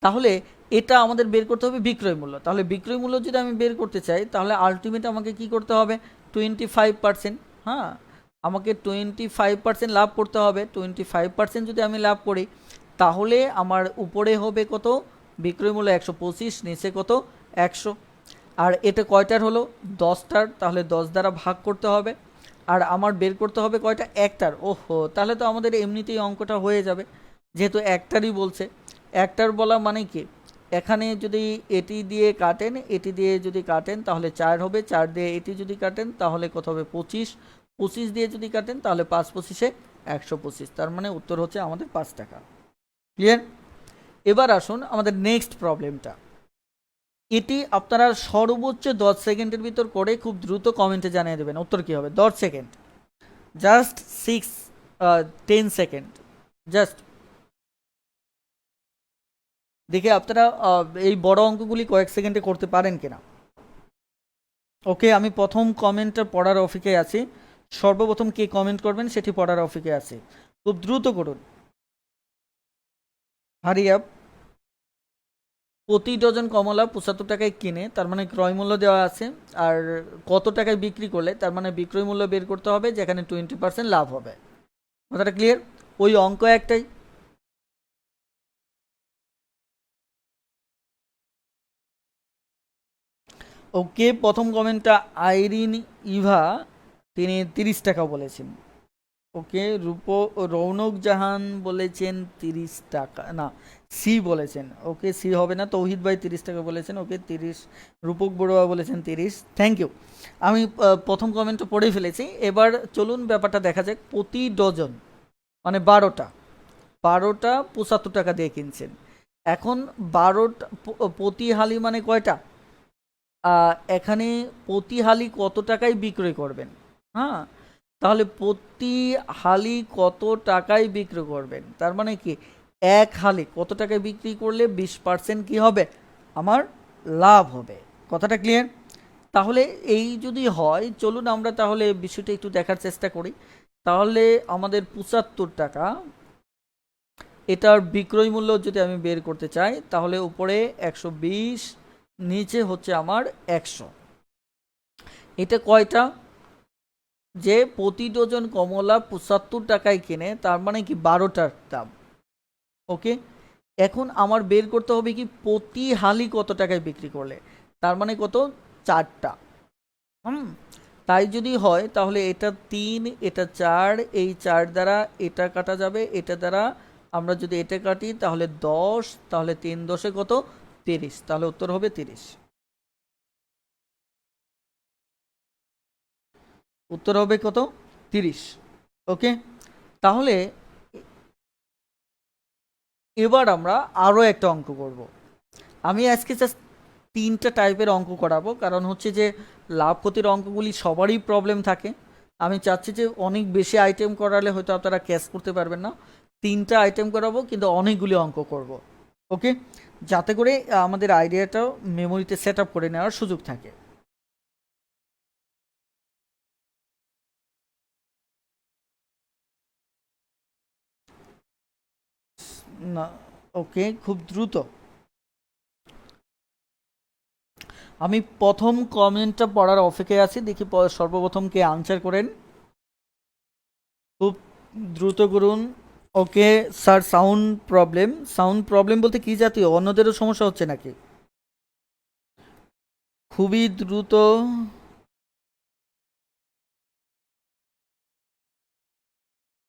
তাহলে এটা আমাদের বের করতে হবে বিক্রয় মূল্য। তাহলে বিক্রয় মূল্য যদি আমি বের করতে চাই তাহলে আলটিমেট আমাকে কি করতে হবে? 25%, হ্যাঁ, আমাকে 25% লাভ করতে হবে। 25% যদি আমি লাভ করি তাহলে আমার উপরে হবে কত? বিক্রয় মূল্য 125, নিচে কত? 100। আর এটা কয়টার হলো? 10টার, তাহলে 10 দ্বারা ভাগ করতে হবে। আর আমার বের করতে হবে কয়টা? একটার। ওহো, তাহলে তো আমাদের এমনিতেই অঙ্কটা হয়ে যাবে, যেহেতু একটারই বলছে। একটার বলা মানে কি, এখানে যদি এটি দিয়ে কাটেন, এটি দিয়ে যদি কাটেন তাহলে 4 হবে, 4 দিয়ে এটি যদি কাটেন তাহলে কত হবে? 25, 25 দিয়ে যদি কাটেন তাহলে 5 25-এ 125, তার মানে উত্তর হচ্ছে আমাদের 5 টাকা। ক্লিয়ার? এবার আসুন আমাদের নেক্সট প্রবলেমটা। এটি আপনারা সর্বোচ্চ 10 সেকেন্ডের ভিতর করে খুব দ্রুত কমেন্টে জানিয়ে দেবেন উত্তর কী হবে। 10 সেকেন্ড, জাস্ট 10 সেকেন্ড, জাস্ট দেখে আপনারা এই বড় অঙ্কগুলি কয়েক সেকেন্ডে করতে পারেন কিনা। ওকে, আমি প্রথম কমেন্টটা পড়ার অপেক্ষায় আছি। সর্বপ্রথম কে কমেন্ট করবেন সেটি পড়ার অপেক্ষায় আছে, খুব দ্রুত করুন, হারি আপ। প্রতি ডজন কমলা 75 টাকায় কিনে, তার মানে ক্রয় মূল্য দেওয়া আছে, আর কত টাকায় বিক্রি করলে, তার মানে বিক্রয় মূল্য বের করতে হবে, যেখানে 20% লাভ হবে। কথাটা ক্লিয়ার? ওই অঙ্ক একটাই। ওকে, প্রথম কমেন্টটা আইরিন ইভা, তিনি 30 টাকা বলেছেন। ওকে, রৌনক জাহান বলেছেন 30 টাকা, না সি বলেছেন, ওকে সি হবে না। তৌহিদ ভাই 30 টাকা বলেছেন, ওকে 30। রূপক বড়ুয়া বলেছেন 30, থ্যাংক ইউ। আমি প্রথম কমেন্টটা পড়েই ফেলেছি। এবার চলুন ব্যাপারটা দেখা যাক। প্রতি ডজন মানে 12টা, 12টা 75 টাকা দিয়ে কিনছেন। এখন 12টা প্রতি হালি মানে কয়টা? এখানে প্রতি হালি কত টাকায় বিক্রয় করবেন? হ্যাঁ, তাহলে প্রতি হালি কত টাকায় বিক্রি করবেন, তার মানে কি এক হালি কত টাকায় বিক্রি করলে 20% কি হবে, আমার লাভ হবে। কথাটা ক্লিয়ার? তাহলে এই যদি হয়, চলুন আমরা তাহলে বিষয়টা একটু দেখার চেষ্টা করি। তাহলে আমাদের 75 টাকা, এটার বিক্রয় মূল্য যদি আমি বের করতে চাই, তাহলে উপরে 120, নিচে হচ্ছে আমার 100। এটা কয়টা? যে প্রতি ডজন কমলা 75 টাকায় কিনে, তার মানে কি 12টার দাম। ওকে, এখন আমার বের করতে হবে কি প্রতি হালি কত টাকায় বিক্রি করলে, তার মানে কত, 4টা। হুম, তাই যদি হয় তাহলে এটা 3, এটা 4, এই 4 দ্বারা এটা কাটা যাবে, এটা দ্বারা আমরা যদি এটা কাটি তাহলে 10, তাহলে 3 10 কত, 30, তাহলে উত্তর হবে 30। উত্তর হবে কত, 30। ওকে, তাহলে এবার আমরা আরও একটা অঙ্ক করব। আমি আজকে জাস্ট 3টা টাইপের অঙ্ক করাবো, কারণ হচ্ছে যে লাভ ক্ষতির অঙ্কগুলি সবারই প্রবলেম থাকে। আমি চাচ্ছি যে অনেক বেশি আইটেম করালে হয়তো আপনারা ক্যাচ করতে পারবেন না। 3টা আইটেম করাবো কিন্তু অনেকগুলি অঙ্ক করব। ওকে, যাতে করে আমাদের আইডিয়াটাও মেমোরিতে সেট আপ করে নেওয়ার সুযোগ থাকে। না, ওকে, খুব দ্রুত আমি প্রথম কমেন্টটা পড়ার অপেক্ষায় আছি, দেখি সর্বপ্রথম কে আনসার করেন। খুব দ্রুত করুন। Okay sir, sound problem. Sound problem বলতে কি জাতীয়, অন্যদেরও সমস্যা হচ্ছে নাকি? খুবই দ্রুত।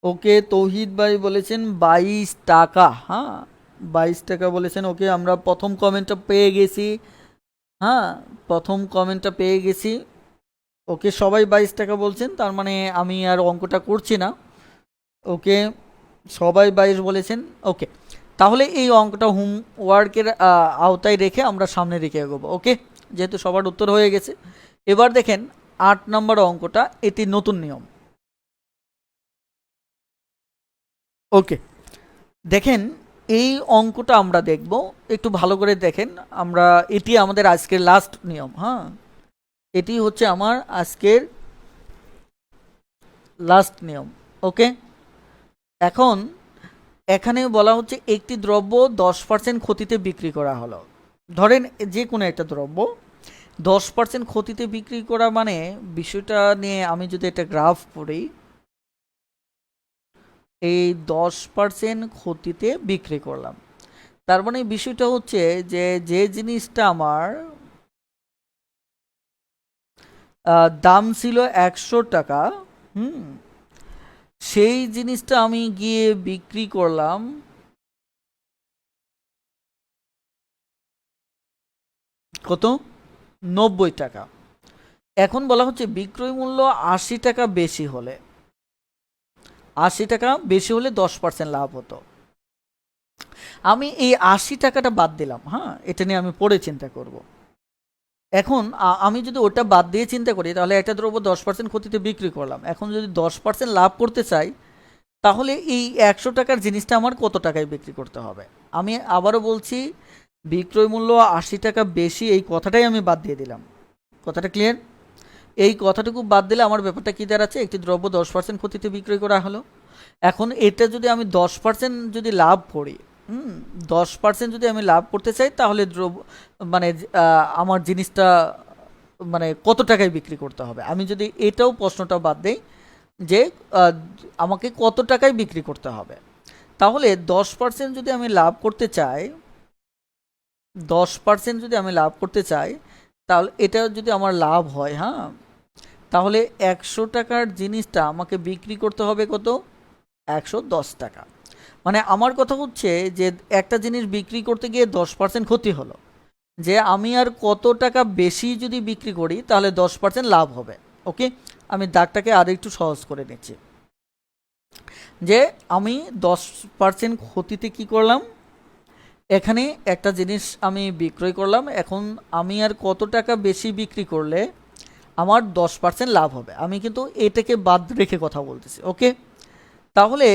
ওকে, তৌহিদ ভাই বলেছেন 22 টাকা। হ্যাঁ, 22 টাকা বলেছেন। ওকে, আমরা প্রথম কমেন্টটা পেয়ে গেছি। হ্যাঁ, প্রথম কমেন্টটা পেয়ে গেছি। ওকে, সবাই 22 টাকা বলছেন, তার মানে আমি আর অঙ্কটা করছি না। ওকে, সবাই 22 বলেছেন। ওকে, তাহলে এই অঙ্কটা হোমওয়ার্কের আওতায় রেখে আমরা সামনে রেখে এগোবো। ওকে, যেহেতু সবার উত্তর হয়ে গেছে। এবার দেখেন 8 নম্বর অঙ্কটা, এটি নতুন নিয়ম। ওকে, দেখেন এই অঙ্কটা আমরা দেখব, একটু ভালো করে দেখেন। আমরা, এটি আমাদের আজকের লাস্ট নিয়ম। হ্যাঁ, এটি হচ্ছে আমার আজকের লাস্ট নিয়ম। ওকে, এখন এখানে বলা হচ্ছে একটি দ্রব্য 10% ক্ষতিতে বিক্রি করা হলো। ধরেন যে কোনো একটা দ্রব্য 10% ক্ষতিতে বিক্রি করা, মানে বিষয়টা নিয়ে আমি যদি একটা গ্রাফ পড়ি, এই 10% ক্ষতিতে বিক্রি করলাম, তার মানে বিষয়টা হচ্ছে যে যে জিনিসটা আমার দাম ছিল 100 টাকা, হুম, সেই জিনিসটা আমি গিয়ে বিক্রি করলাম কত, 90 টাকা। এখন বলা হচ্ছে বিক্রয় মূল্য 80 টাকা বেশি হলে, 80 টাকা বেশি হলে 10% লাভ হতো। আমি এই 80 টাকাটা বাদ দিলাম। হ্যাঁ, এটা নিয়ে আমি পরে চিন্তা করব। এখন আমি যদি ওটা বাদ দিয়ে চিন্তা করি, তাহলে একটা দ্রব্য 10% ক্ষতিতে বিক্রি করলাম, এখন যদি 10% লাভ করতে চাই, তাহলে এই 100 টাকার জিনিসটা আমার কত টাকায় বিক্রি করতে হবে? আমি আবারও বলছি, বিক্রয় মূল্য 80 টাকা বেশি, এই কথাটাই আমি বাদ দিয়ে দিলাম। কথাটা ক্লিয়ার? এই কথাটুকু বাদ দিলে আমার ব্যাপারটা কী দাঁড়াচ্ছে, একটি দ্রব্য 10% ক্ষতিতে বিক্রয় করা হলো। এখন এটা যদি আমি 10% যদি লাভ করি, 10% যদি আমি লাভ করতে চাই, তাহলে দ্রব্য মানে আমার জিনিসটা মানে কত টাকায় বিক্রি করতে হবে। আমি যদি এটাও প্রশ্নটা বাদ দেই যে আহ, আমাকে কত টাকায় বিক্রি করতে হবে, তাহলে 10% যদি আমি লাভ করতে চাই, 10% যদি আমি লাভ করতে চাই, তাহলে এটা যদি আমার লাভ হয়, হ্যাঁ, তাহলে 100 টাকার জিনিসটা আমাকে বিক্রি করতে হবে কত, 110 টাকা। মানে আমার কথা হচ্ছে যে একটা জিনিস বিক্রি করতে গিয়ে 10% ক্ষতি হলো, যে আমি আর কত টাকা বেশি যদি বিক্রি করি তাহলে 10% লাভ হবে। ওকে, আমি দাগটাকে আর একটু সহজ করে নিচ্ছি, যে আমি 10% ক্ষতিতে কি করলাম, এখানে একটা জিনিস আমি বিক্রয় করলাম, এখন আমি আর কত টাকা বেশি বিক্রি করলে আমার 10% লাভ হবে, আমি কিন্তু এটাকে বাদ রেখে কথা বলতেছি। ওকে, তাহলে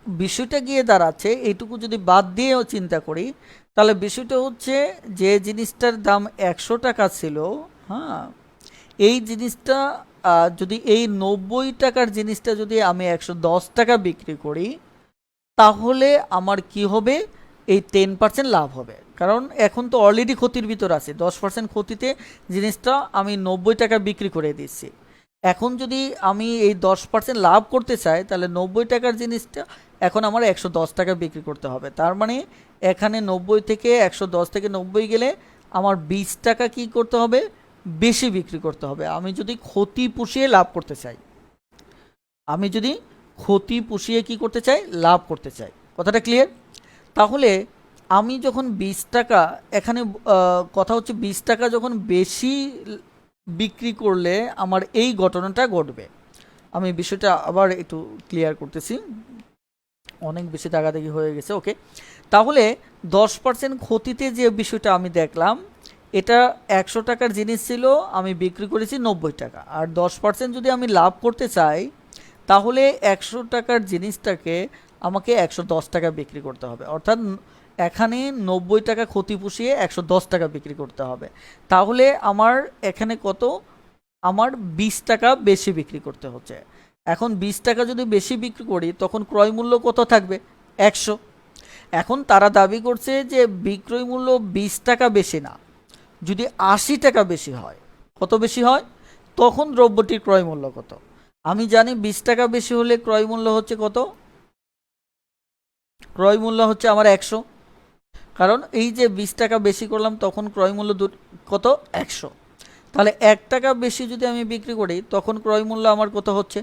বিষয়টা গিয়ে দাঁড়াচ্ছে এইটুকু যদি বাদ দিয়েও চিন্তা করি, তাহলে বিষয়টা হচ্ছে যে জিনিসটার দাম 100 টাকা ছিল, হ্যাঁ, এই জিনিসটা যদি এই 90 টাকার জিনিসটা যদি আমি 110 টাকা বিক্রি করি, তাহলে আমার কি হবে, এই 10% লাভ হবে। কারণ এখন তো অলরেডি ক্ষতির ভিতর আছে, 10% ক্ষতিতে জিনিসটা আমি 90 টাকা বিক্রি করে দিচ্ছি। এখন যদি আমি এই 10% লাভ করতে চাই, তাহলে 90 টাকার জিনিসটা এখন আমার 110 টাকা বিক্রি করতে হবে। তার মানে এখানে 90 থেকে 110 থেকে 90 গেলে আমার 20 টাকা কি করতে হবে, বেশি বিক্রি করতে হবে, আমি যদি ক্ষতি পুষিয়ে লাভ করতে চাই। আমি যদি ক্ষতি পুষিয়ে কি করতে চাই, লাভ করতে চাই। কথাটা ক্লিয়ার? তাহলে আমি যখন 20 টাকা, এখানে কথা হচ্ছে 20 টাকা যখন বেশি বিক্রি করলে আমার এই ঘটনাটা ঘটবে। আমি বিষয়টা আবার একটু ক্লিয়ার করতেছি, অনেক বেশি দাগাদাগি হয়ে গেছে। ওকে, তাহলে 10% ক্ষতিতে যে বিষয়টা আমি দেখলাম, এটা 100 টাকার জিনিস ছিল, আমি বিক্রি করেছি 90 টাকা, আর 10% যদি আমি লাভ করতে চাই, তাহলে 100 টাকার জিনিসটাকে আমাকে 110 টাকা বিক্রি করতে হবে, অর্থাৎ এখানে 90 টাকা ক্ষতি পুষিয়ে 110 টাকা বিক্রি করতে হবে। তাহলে আমার এখানে কত, আমার 20 টাকা বেশি বিক্রি করতে হচ্ছে। এখন 20 টাকা যদি বেশি বিক্রি করি, তখন ক্রয় মূল্য কত থাকবে, 100। এখন তারা দাবি করছে যে বিক্রয় মূল্য 20 টাকা বেশি না, যদি 80 টাকা বেশি হয়, কত বেশি হয়, তখন দ্রব্যটির ক্রয় মূল্য কত। আমি জানি 20 টাকা বেশি হলে ক্রয় মূল্য হচ্ছে কত, ক্রয় মূল্য হচ্ছে আমার 100, কারণ এই যে 20 টাকা বেশি করলাম তখন ক্রয় মূল্য কত, 100। তাহলে 1 টাকা বেশি যদি আমি বিক্রি করি, তখন ক্রয় মূল্য আমার কত হচ্ছে,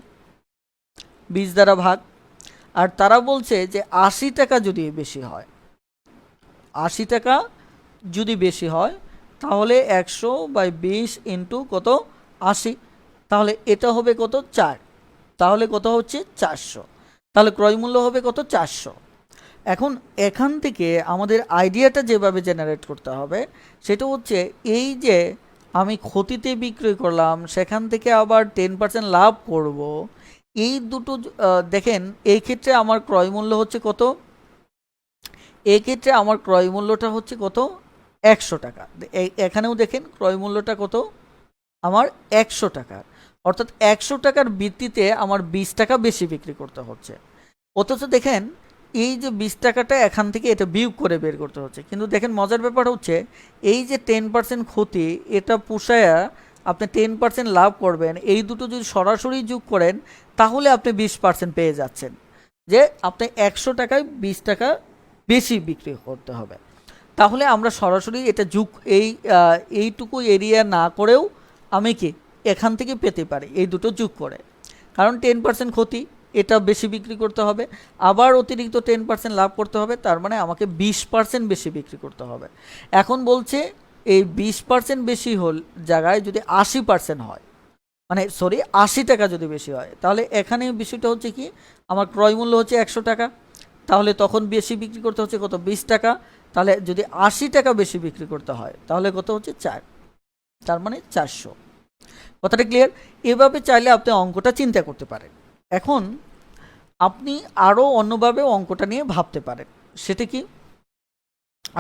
20 দ্বারা ভাগ। আর তারা বলছে যে 80 টাকা যদি বেশি হয়, 80 টাকা যদি বেশি হয়, তাহলে 100/20 ইন্টু কত, 80, তাহলে এটা হবে কত, 4, তাহলে কত হচ্ছে 400, তাহলে ক্রয় মূল্য হবে কত, 400। এখন এখান থেকে আমাদের আইডিয়াটা যেভাবে জেনারেট করতে হবে, সেটা হচ্ছে এই যে আমি ক্ষতিতে বিক্রয় করলাম, সেখান থেকে আবার 10% লাভ করব, এই দুটো দেখেন, এই ক্ষেত্রে আমার ক্রয় মূল্য হচ্ছে কত, এই ক্ষেত্রে আমার ক্রয় মূল্যটা হচ্ছে কত, 100 টাকা। এখানেও দেখেন ক্রয় মূল্যটা কত, আমার 100 টাকা, অর্থাৎ 100 টাকার ভিত্তিতে আমার 20 টাকা বেশি বিক্রি করতে হচ্ছে। অথচ দেখেন এই যে 20 টাকাটা এখান থেকে এটা বিয়োগ করে বের করতে হচ্ছে, কিন্তু দেখেন মজার ব্যাপার হচ্ছে এই যে 10% ক্ষতি, এটা পুষায়া আপনি 10% লাভ করবেন, এই দুটো যদি সরাসরি যোগ করেন, তাহলে আপনি 20% পেয়ে যাচ্ছেন, যে আপনি 100 টাকায় 20 টাকা বেশি বিক্রি করতে হবে। তাহলে আমরা সরাসরি এটা যোগ, এইটুকু এরিয়া না করেও আমি কি এখান থেকে পেতে পারি এই দুটো যোগ করে, কারণ 10% ক্ষতি, এটা বেশি বিক্রি করতে হবে, আবার অতিরিক্ত 10% লাভ করতে হবে, তার মানে আমাকে 20% বেশি বিক্রি করতে হবে। এখন বলছে এই 20% বেশি হল জায়গায় যদি 80% হয়, মানে সরি 80 টাকা যদি বেশি হয়, তাহলে এখানে বিষয়টা হচ্ছে কি, আমার ক্রয় মূল্য হচ্ছে 100 টাকা, তাহলে তখন বেশি বিক্রি করতে হচ্ছে কত, 20 টাকা, তাহলে যদি 80 টাকা বেশি বিক্রি করতে হয়, তাহলে কত হচ্ছে 4, তার মানে 400। কথাটা ক্লিয়ার? এভাবে চাইলে আপনি অঙ্কটা চিন্তা করতে পারেন। এখন আপনি আরও অন্যভাবে অঙ্কটা নিয়ে ভাবতে পারেন, সেটা কি,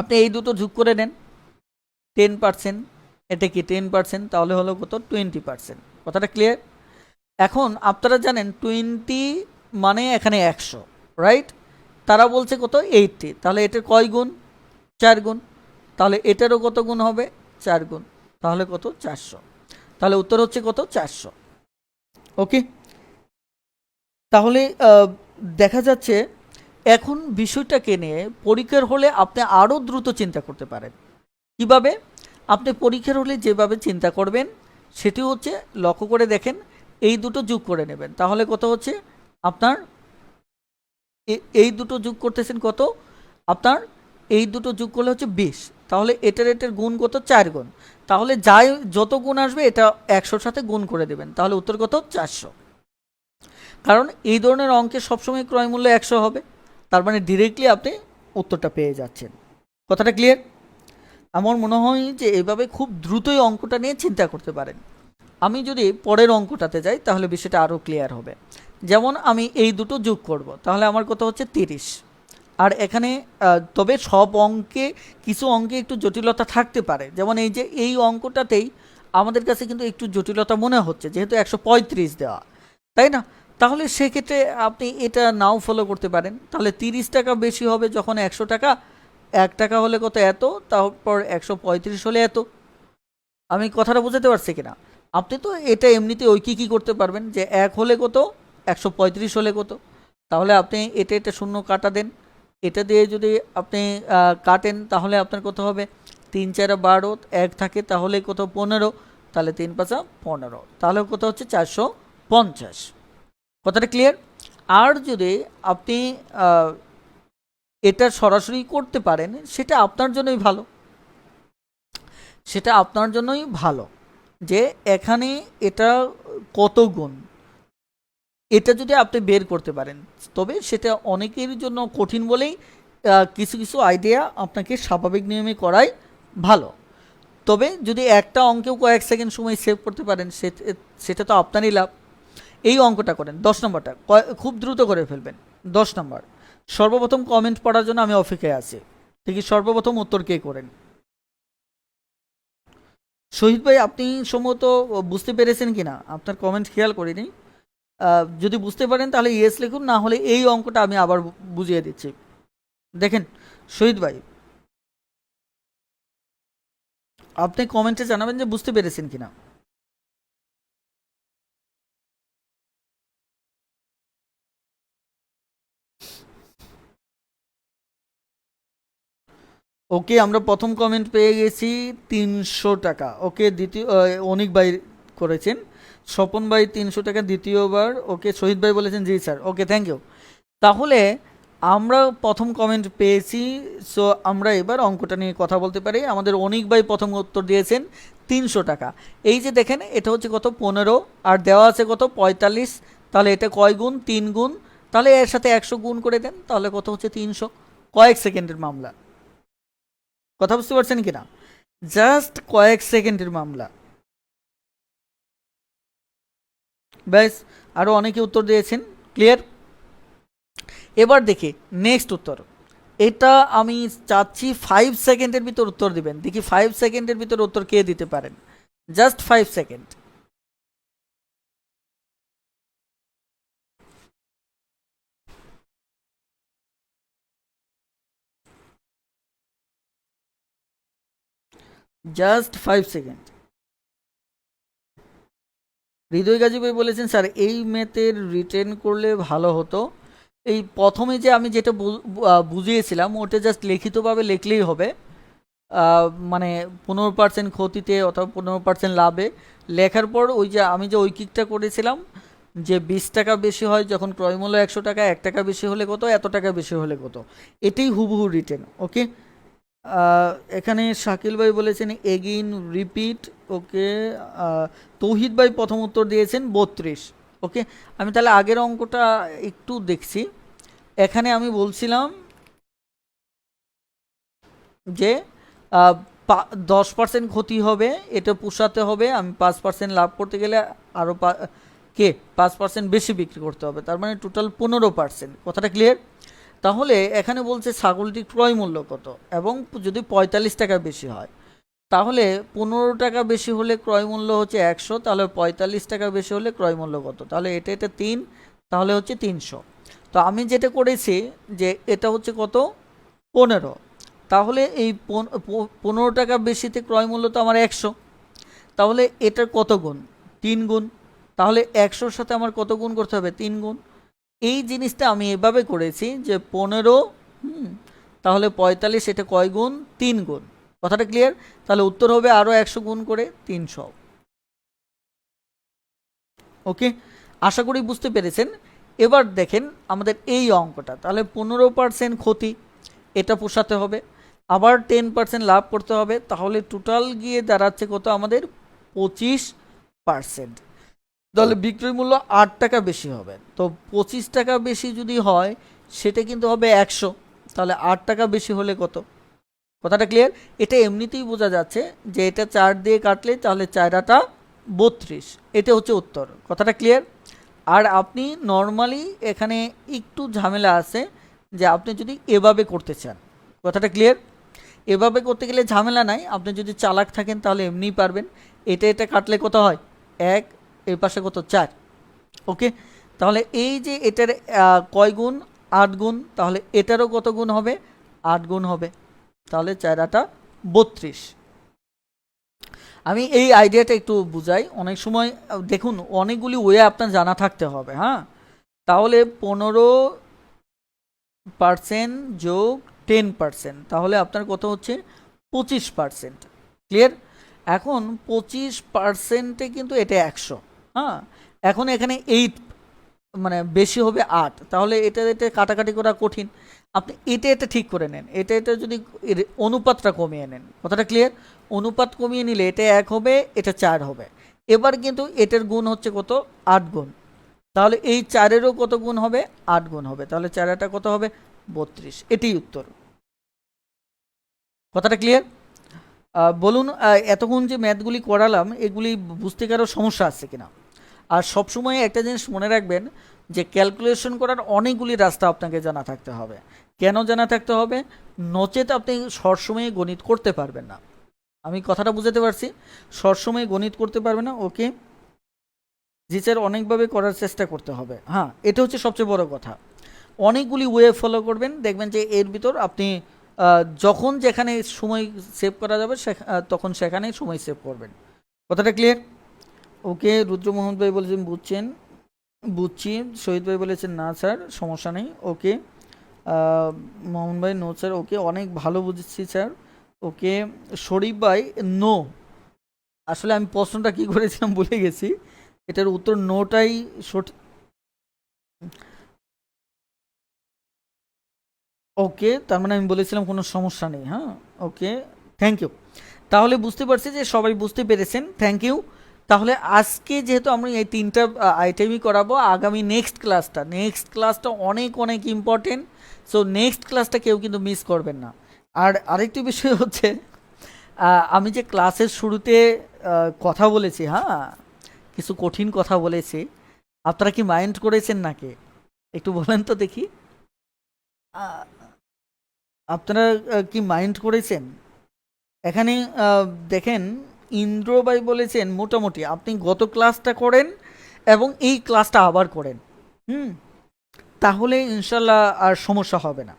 আপনি এই দুটো যোগ করে নেন, 10%, এটা কি 10%, তাহলে হলো কত, 20%। কথাটা ক্লিয়ার? এখন আপনারা জানেন 20 মানে এখানে 100, রাইট? তারা বলছে কত, 80, তাহলে এটার কয় গুণ, 4 গুণ, তাহলে এটারও কত গুণ হবে, 4 গুণ, তাহলে কত, 400, তাহলে উত্তর হচ্ছে কত, 400। ওকে, তাহলে দেখা যাচ্ছে এখন বিষয়টাকে নিয়ে পরীক্ষার হলে আপনি আরও দ্রুত চিন্তা করতে পারেন। কিভাবে? আপনি পরীক্ষার হলে যেভাবে চিন্তা করবেন সেটি হচ্ছে, লক্ষ্য করে দেখেন, এই দুটো যোগ করে নেবেন, তাহলে কত হচ্ছে আপনার এই দুটো যোগ করতেছেন কত আপনার, এই দুটো যোগ করলে হচ্ছে 20, তাহলে এটার এটার গুণ কত 4 গুণ, তাহলে যাই যত গুণ আসবে এটা 100-র সাথে গুণ করে দেবেন, তাহলে উত্তর কত 400। কারণ এই ধরনের অঙ্কে সবসময় ক্রয় মূল্য 100 হবে, তার মানে ডিরেক্টলি আপনি উত্তরটা পেয়ে যাচ্ছেন। কথাটা ক্লিয়ার? আমার মনে হয় যে এইভাবে খুব দ্রুতই অঙ্কটা নিয়ে চিন্তা করতে পারেন। আমি যদি পরের অঙ্কটাতে যাই তাহলে বিষয়টা আরও ক্লিয়ার হবে। যেমন আমি এই দুটো যোগ করব, তাহলে আমার কত হচ্ছে 30। আর এখানে তবে সব অঙ্কে কিছু অঙ্কে একটু জটিলতা থাকতে পারে, যেমন এই যে এই অঙ্কটাতেই আমাদের কাছে কিন্তু একটু জটিলতা মনে হচ্ছে, যেহেতু 135 দেওয়া, তাই না? তাহলে সেক্ষেত্রে আপনি এটা নাও ফলো করতে পারেন, তাহলে 30 টাকা বেশি হবে যখন 100 টাকা, 1 টাকা হলে কত এত, তারপর 135 হলে এত। আমি কথাটা বুঝাতে পারছি কিনা? আপনি তো এটা এমনিতে ওই কী করতে পারবেন যে 1 হলে কত, 135 হলে কত, তাহলে আপনি এটা এটা শূন্য কাটা দেন, এটা দিয়ে যদি আপনি কাটেন তাহলে আপনার কত হবে, 3 4 12, 1 থাকে তাহলে কত 15, তাহলে 3 5 15, তাহলে কত হচ্ছে 450। কথাটা ক্লিয়ার? আর যদি আপনি এটা সরাসরি করতে পারেন সেটা আপনার জন্যই ভালো, সেটা আপনার জন্যই ভালো যে এখানে এটা কত গুণ, এটা যদি আপনি বের করতে পারেন, তবে সেটা অনেকের জন্য কঠিন বলেই কিছু কিছু আইডিয়া আপনাকে স্বাভাবিক নিয়মে করাই ভালো। তবে যদি একটা অঙ্কেও কয়েক সেকেন্ড সময় সেভ করতে পারেন সেটা তো আপনারই লাভ। এই অঙ্কটা করেন 10 নম্বরটা, খুব দ্রুত করে ফেলবেন। 10 নম্বর, সর্বপ্রথম কমেন্ট পড়ার জন্য আমি অপেক্ষায় আছি। দেখি সর্বপ্রথম উত্তর কে করেন। শহীদ ভাই আপনি সম্ভবত বুঝতে পেরেছেন কিনা, আপনার কমেন্ট খেয়াল করিনি। যদি বুঝতে পারেন তাহলে ইয়েস লিখুন, না হলে এই অঙ্কটা আমি আবার বুঝিয়ে দিচ্ছি। দেখেন শহীদ ভাই, আপনি কমেন্টে জানাবেন যে বুঝতে পেরেছেন কিনা। ওকে, আমরা প্রথম কমেন্ট পেয়ে গেছি 300 টাকা। ওকে, দ্বিতীয় অনিক ভাই করেছেন, স্বপন ভাই 300 টাকা দ্বিতীয়বার। ওকে, শহীদ ভাই বলেছেন জি স্যার। Okay, thank you. তাহলে আমরা প্রথম কমেন্ট পেয়েছি, সো আমরা এবার অঙ্কটা নিয়ে কথা বলতে পারি। আমাদের অনিক ভাই প্রথম উত্তর দিয়েছেন 300 টাকা। এই যে দেখেন এটা হচ্ছে কত 15, আর দেওয়া আছে কত 45, তাহলে এটা কয় গুণ, 3 গুণ, তাহলে এর সাথে 100 গুণ করে দেন, তাহলে কত হচ্ছে 300। কয়েক সেকেন্ডের মামলা, কথা বুঝতে পারছেন কিনা? জাস্ট কয়েক সেকেন্ডের মামলা, ব্যাস। আরও অনেকে উত্তর দিয়েছেন, ক্লিয়ার? এবার দেখি নেক্সট উত্তর। এটা আমি চাচ্ছি 5 সেকেন্ডের ভিতর উত্তর দিবেন। দেখি 5 সেকেন্ডের ভিতর উত্তর কে দিতে পারেন, just 5 second. Just 5 second. Hriday Gazi ভাই বলেছেন স্যার এই ম্যাথের রিটেন করলে ভালো হতো। এই প্রথমে যে আমি যেটা বুঝিয়েছিলাম ওটা জাস্ট লিখিতভাবে লিখলেই হবে। মানে 15% ক্ষতিতে অথবা 15% লাভে লেখার পর ওই যে আমি যে ঐকিকটা করেছিলাম যে 20 টাকা বেশি হয় যখন ক্রয়মূল্য 100 টাকা, 1 টাকা বেশি হলে কত, এত টাকা বেশি হলে কত, এটাই হুবহু রিটেন। ওকে, এখানে শাকিল ভাই বলেছেন এগেইন রিপিট। ওকে, তৌহিদ ভাই প্রথম উত্তর দিয়েছেন 32। ওকে, আমি তাহলে আগের অঙ্কটা একটু দেখছি। এখানে আমি বলছিলাম যে 10% ক্ষতি হবে, এটা পোষাতে হবে, আমি 5% লাভ করতে গেলে আরও 5% বেশি বিক্রি করতে হবে, তার মানে টোটাল 15%। কথাটা ক্লিয়ার? তাহলে এখানে বলছে ছাগলটির ক্রয় মূল্য কত, এবং যদি 45 টাকা বেশি হয় তাহলে 15 টাকা বেশি হলে ক্রয় মূল্য হচ্ছে 100, তাহলে 45 টাকা বেশি হলে ক্রয় মূল্য কত, তাহলে এটা এটা 3, তাহলে হচ্ছে 300। তো আমি যেটা করেছি যে এটা হচ্ছে কত 15, তাহলে এই 15 টাকা বেশিতে ক্রয় মূল্য তো আমার 100, তাহলে এটার কত গুণ, 3 গুণ, তাহলে 100-র সাথে আমার কত গুণ করতে হবে, 3 গুণ। এই জিনিসটা আমি এভাবে করেছি যে 15, তাহলে 45, এটা কয় গুণ, 3 গুণ। কথাটা ক্লিয়ার? তাহলে উত্তর হবে আরও 100 গুণ করে 300। ওকে, আশা করি বুঝতে পেরেছেন। এবার দেখেন আমাদের এই অঙ্কটা, তাহলে 15% ক্ষতি, এটা পোষাতে হবে, আবার 10% লাভ করতে হবে, তাহলে টোটাল গিয়ে দাঁড়াচ্ছে কত আমাদের 25%। তাহলে বিক্রয় মূল্য 8 টাকা বেশি হবে, তো 25 টাকা বেশি যদি হয় সেটা কিন্তু হবে 100, তাহলে 8 টাকা বেশি হলে কত? কথাটা ক্লিয়ার? এটা এমনিতেই বোঝা যাচ্ছে যে এটা 4 দিয়ে কাটলে তাহলে 4 32, এটা হচ্ছে উত্তর। কথাটা ক্লিয়ার? আর আপনি নর্মালি এখানে একটু ঝামেলা আছে যে আপনি যদি এভাবে করতে চান, কথাটা ক্লিয়ার? এভাবে করতে গেলে ঝামেলা নাই, আপনি যদি চালাক থাকেন তাহলে এমনিই পারবেন। এটা কাটলে কত হয়? 1, এই পাশে কত? 4। ওকে, তাহলে এই যে এটার কয় গুণ? 8 গুণ, তাহলে এটারও কত গুণ হবে? 8 গুণ হবে, তাহলে 4 32। আমি এই আইডিয়াটা একটু বুঝাই। অনেক সময় দেখুন অনেকগুলি ওয়ে আপনার জানা থাকতে হবে, হ্যাঁ। তাহলে 15% যোগ 10%, তাহলে আপনার কত হচ্ছে? 25%। ক্লিয়ার? এখন 25%-এ কিন্তু এটা 100, হ্যাঁ। এখন এখানে 8 মানে বেশি হবে 8, তাহলে এটা কাটাকাটি করা কঠিন। আপনি এটা ঠিক করে নেন, এটা যদি অনুপাতটা কমিয়ে নেন, কথাটা ক্লিয়ার? অনুপাত কমিয়ে নিলে এটা 1 হবে, এটা 4 হবে। এবার কিন্তু এটার গুণ হচ্ছে কত? 8 গুণ, তাহলে এই 4-এরও কত গুণ হবে? 8 গুণ হবে, তাহলে 4 কত হবে? 32। এটাই উত্তর। কথাটা ক্লিয়ার? বলুন, এতক্ষণ যে ম্যাথগুলি করালাম এগুলি বুঝতে কারো সমস্যা আছে কিনা? আর সবসময় একটা জিনিস মনে রাখবেন যে ক্যালকুলেশন করার অনেকগুলি রাস্তা আপনাকে জানা থাকতে হবে। কেন জানা থাকতে হবে? নচেত আপনি সবসময় গণিত করতে পারবেন না। আমি কথাটা বুঝাতে পারছি? সবসময় গণিত করতে পারবেন না। ওকে জি স্যার, অনেকভাবে করার চেষ্টা করতে হবে, হ্যাঁ, এটা হচ্ছে সবচেয়ে বড় কথা। অনেকগুলি ওয়ে ফলো করবেন, দেখবেন যে এর ভিতর আপনি যখন যেখানে সময় সেভ করা যাবে তখন সেখানেই সময় সেভ করবেন। কথাটা ক্লিয়ার? ওকে, রুদ্র মোহাম্মদ ভাই বলেছেন বুঝছেন, বুঝছি। শহীদ ভাই বলেছেন না স্যার সমস্যা নেই। ওকে, মোহন ভাই নো স্যার। ওকে, অনেক ভালো বুঝেছি স্যার। ওকে, শরীফ ভাই নো, আসলে আমি প্রশ্নটা কি করেছিলাম ভুলে গেছি, এটার উত্তর নোটাই সঠিক। ওকে, তার মানে আমি বলেছিলাম কোনো সমস্যা নেই, হ্যাঁ। ওকে, থ্যাংক ইউ। তাহলে বুঝতে পারছি যে সবাই বুঝতে পেরেছেন, থ্যাংক ইউ। তাহলে আজকে যেহেতু আমরা এই 3টা আইটেমই করাবো, আগামী নেক্সট ক্লাসটা অনেক অনেক ইম্পর্টেন্ট। সো নেক্সট ক্লাসটা কেউ কিন্তু মিস করবেন না। আর আরেকটি বিষয় হচ্ছে, আমি যে ক্লাসের শুরুতে কথা বলেছি, হ্যাঁ, কিছু কঠিন কথা বলেছি, আপনারা কি মাইন্ড করেছেন নাকি? একটু বলেন তো দেখি। আহ, আপনারা কি মাইন্ড করেছেন? এখানে দেখেন, ইন্দ্রবাই বলেছেন মোটামুটি আপনি গত ক্লাসটা করেন এবং এই ক্লাসটা আবার করেন, হুম, তাহলে ইনশাল্লাহ আর সমস্যা হবে না।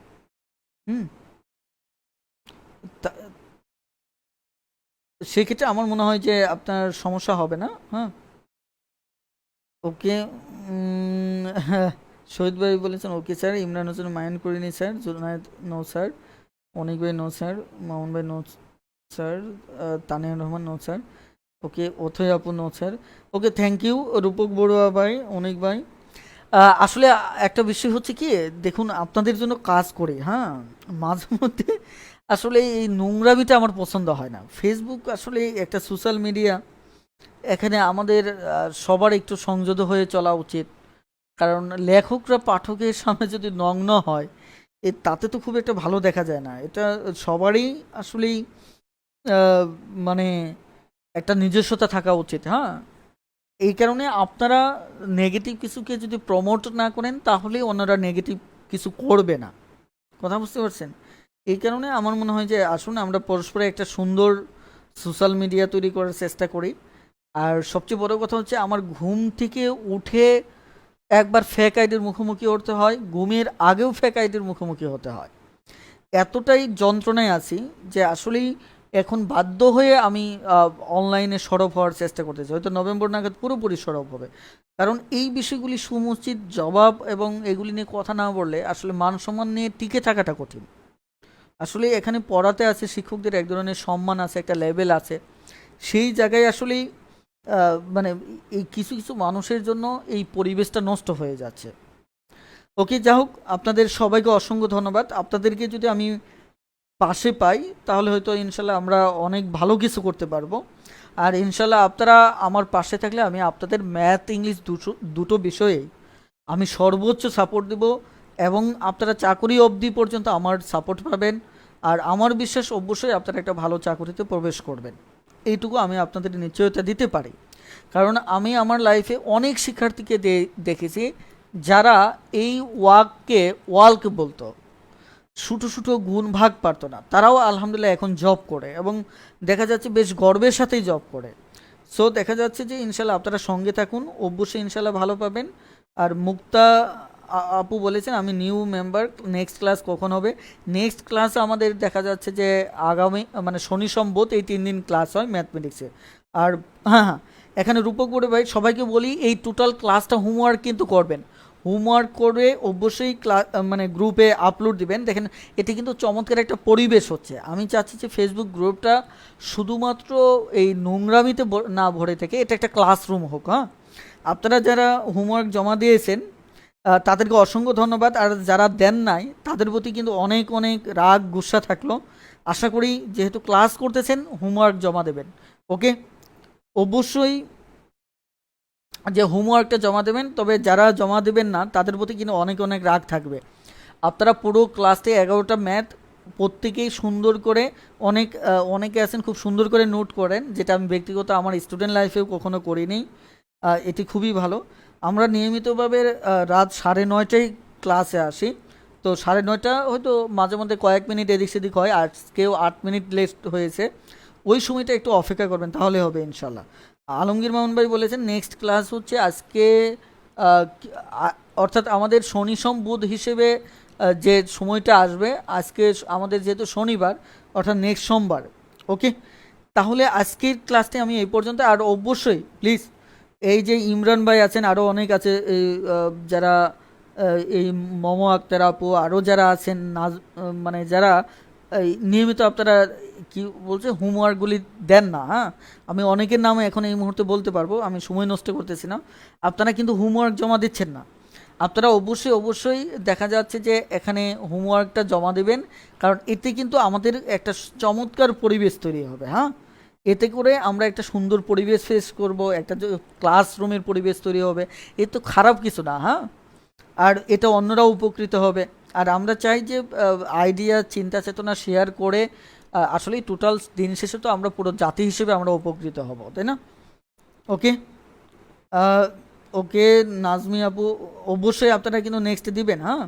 হুম, তা- সেক্ষেত্রে আমার মনে হয় যে আপনার সমস্যা হবে না, হ্যাঁ। ওকে, হ্যাঁ, শহীদ ভাই বলেছেন okay sir, Imran Hossain mind করিনি sir, Junayed no sir, Anik ভাই নো স্যার, মামুন ভাই no sir, Tania Rahman no sir. Okay, Othoi আপু no sir. Okay, thank you Rupak Barua ভাই, অনেক ভাই। আসলে একটা বিষয় হচ্ছে কি, দেখুন আপনাদের জন্য কাজ করি, হ্যাঁ, মাঝে মধ্যে আসলে এই নোংরামিটা আমার পছন্দ হয় না। ফেসবুক আসলে একটা সোশ্যাল মিডিয়া, এখানে আমাদের সবার একটু সংযত হয়ে চলা উচিত। কারণ লেখকরা পাঠকের সামনে যদি নগ্ন হয়, তাতে তো খুব একটা ভালো দেখা যায় না। এটা সবারই আসলেই আহ, মানে একটা নিজস্বতা থাকা উচিত, হ্যাঁ। এই কারণে আপনারা নেগেটিভ কিছুকে যদি প্রমোট না করেন তাহলে অন্যরা নেগেটিভ কিছু করবে না। কথা বুঝতে পারছেন? এই কারণে আমার মনে হয় যে আসুন আমরা পরস্পরে একটা সুন্দর সোশ্যাল মিডিয়া তৈরি করার চেষ্টা করি। আর সবচেয়ে বড় কথা হচ্ছে, আমার ঘুম থেকে উঠে একবার ফেক আইডির মুখোমুখি হতে হয়, ঘুমের আগেও ফেক আইডির মুখোমুখি হতে হয়। এতটাই যন্ত্রণায় আছি যে আসলেই এখন বাধ্য হয়ে আমি অনলাইনে সরব হওয়ার চেষ্টা করতেছি। হয়তো নভেম্বর নাগাদ পুরোপুরি সরব হবে। কারণ এই বিষয়গুলি সমুচিত জবাব এবং এগুলি নিয়ে কথা না বললে আসলে মান সম্মান নিয়ে টিকে থাকাটা কঠিন। আসলে এখানে পড়াতে আছে, শিক্ষকদের এক ধরনের সম্মান আছে, একটা লেভেল আছে। সেই জায়গায় আসলেই মানে এই কিছু কিছু মানুষের জন্য এই পরিবেশটা নষ্ট হয়ে যাচ্ছে। ওকে, যা হোক, আপনাদের সবাইকে অসংখ্য ধন্যবাদ। আপনাদেরকে যদি আমি পাশে পাই তাহলে হয়তো ইনশাল্লাহ আমরা অনেক ভালো কিছু করতে পারবো। আর ইনশাল্লাহ আপনারা আমার পাশে থাকলে আমি আপনাদের ম্যাথ ইংলিশ দুটো বিষয়েই আমি সর্বোচ্চ সাপোর্ট দেব, এবং আপনারা চাকরি অবধি পর্যন্ত আমার সাপোর্ট পাবেন। আর আমার বিশ্বাস অবশ্যই আপনারা একটা ভালো চাকরিতে প্রবেশ করবেন, এইটুকু আমি আপনাদের নিশ্চয়তা দিতে পারি। কারণ আমি আমার লাইফে অনেক শিক্ষার্থীকে দেখেছি যারা এই ওয়ার্ক বলতো, ছোটো ছোটো গুণ ভাগ পারতো না, তারাও আলহামদুলিল্লাহ এখন জব করে, এবং দেখা যাচ্ছে বেশ গর্বের সাথেই জব করে। সো দেখা যাচ্ছে যে ইনশাল্লাহ আপনারা সঙ্গে থাকুন, অবশ্যই ইনশাল্লাহ ভালো পাবেন। আর মুক্তা আপু বলেছেন আমি নিউ মেম্বার, নেক্সট ক্লাস কখন হবে? নেক্সট ক্লাস আমাদের দেখা যাচ্ছে যে আগামী মানে শনি সম্বোধ এই 3 দিন ক্লাস হয় ম্যাথমেটিক্সে। আর হ্যাঁ হ্যাঁ, এখানে রূপক বড়ে ভাই সবাইকে বলি এই টোটাল ক্লাসটা হোমওয়ার্ক কিন্তু করবেন, হোমওয়ার্ক করে অবশ্যই ক্লাস মানে গ্রুপে আপলোড দিবেন। দেখেন এতে কিন্তু চমৎকার একটা পরিবেশ হচ্ছে। আমি চাচ্ছি যে ফেসবুক গ্রুপটা শুধুমাত্র এই নোংরামিতে না ভরে থেকে এটা একটা ক্লাসরুম হোক। হ্যাঁ, আপনারা যারা হোমওয়ার্ক জমা দিয়েছেন তাদেরকে অসংখ্য ধন্যবাদ। আর যারা দেন নাই তাদের প্রতি কিন্তু অনেক অনেক রাগ গুসা থাকলো। আশা করি যেহেতু ক্লাস করতেছেন হোমওয়ার্ক জমা দেবেন। ওকে, অবশ্যই যে হোমওয়ার্কটা জমা দেবেন, তবে যারা জমা দেবেন না তাদের প্রতি কিন্তু অনেক অনেক রাগ থাকবে। আপনারা পুরো ক্লাসে 11টা ম্যাথ প্রত্যেকেই সুন্দর করে অনেকে আছেন খুব সুন্দর করে নোট করেন, যেটা আমি ব্যক্তিগত আমার স্টুডেন্ট লাইফেও কখনো করিনি। এটি খুবই ভালো। আমরা নিয়মিতভাবে রাত 9:30টায় ক্লাসে আসি, তো 9:30 হয়তো মাঝে মধ্যে কয়েক মিনিট এদিক সেদিক হয়, আজকেও 8 মিনিট লেট হয়েছে। ওই সময়টা একটু অপেক্ষা করবেন, তাহলে হবে ইনশাল্লাহ। আলমগীর মামুন ভাই বলেছেন নেক্সট ক্লাস হচ্ছে আজকে, আহ, অর্থাৎ আমাদের শনি সোম বুধ হিসেবে যে সময়টা আসবে, আজকে আমাদের যেহেতু শনিবার অর্থাৎ নেক্সট সোমবার। ওকে, তাহলে আজকের ক্লাসটি আমি এই পর্যন্ত। আর অবশ্যই প্লিজ এই যে ইমরান ভাই আছেন, আরও অনেক আছে এই যারা এই মমো আক্তার আপু, আরও যারা আছেন মানে যারা এই নিয়মিত আপনারা কি বলছে হোমওয়ার্কগুলি দেন না। হ্যাঁ, আমি অনেকের নামে এখন এই মুহূর্তে বলতে পারবো, আমি সময় নষ্ট করতেছি না। আপনারা কিন্তু হোমওয়ার্ক জমা দিচ্ছেন না। আপনারা অবশ্যই অবশ্যই দেখা যাচ্ছে যে এখানে হোমওয়ার্কটা জমা দেবেন, কারণ এতে কিন্তু আমাদের একটা চমৎকার পরিবেশ তৈরি হবে। হ্যাঁ, এতে করে আমরা একটা সুন্দর পরিবেশ ফেস করব, একটা ক্লাসরুমের পরিবেশ তৈরি হবে। এ তো খারাপ কিছু না। হ্যাঁ, আর এটা অন্যরাও উপকৃত হবে। আর আমরা চাই যে আইডিয়া চিন্তা চেতনা শেয়ার করে আসলে টোটাল দিন শেষে তো আমরা পুরো জাতি হিসেবে আমরা উপকৃত হব, তাই না? ওকে, ওকে নাজমি আপু, অবশ্যই আপনারা কিন্তু নেক্সট দিবেন। হ্যাঁ,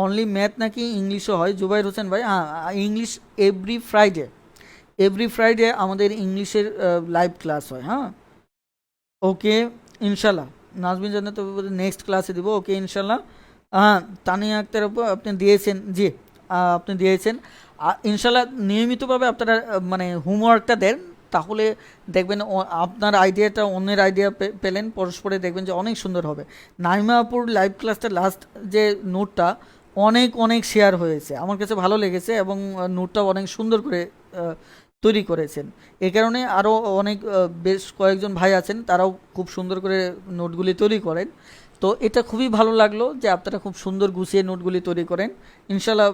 অনলি ম্যাথ নাকি ইংলিশও হয়? জুবাইর হোসেন ভাই, হ্যাঁ ইংলিশ এভরি ফ্রাইডে আমাদের ইংলিশের লাইভ ক্লাস হয়। হ্যাঁ, ওকে ইনশাল্লাহ। নাজমিন জান্নাত নেক্সট ক্লাসে দিব। ওকে ইনশাল্লাহ। হ্যাঁ, তানিয়া আক্তার আপু আপনি দিয়েছেন, জি আপনি দিয়েছেন। ইনশাল্লাহ নিয়মিতভাবে আপনারা মানে হোমওয়ার্কটা দেন, তাহলে দেখবেন আপনার আইডিয়াটা অন্যের আইডিয়া পেলেন, পরস্পরে দেখবেন যে অনেক সুন্দর হবে। নাইমা আপুর লাইভ ক্লাসটা লাস্ট যে নোটটা অনেক অনেক শেয়ার হয়েছে, আমার কাছে ভালো লেগেছে, এবং নোটটা অনেক সুন্দর করে তৈরি করেছেন। এ কারণে আরও অনেক বেশ কয়েকজন ভাই আছেন, তারাও খুব সুন্দর করে নোটগুলি তৈরি করেন। তো এটা খুবই ভালো লাগলো যে আপনারা খুব সুন্দর গুছিয়ে নোটগুলি তৈরি করেন। ইনশাল্লাহ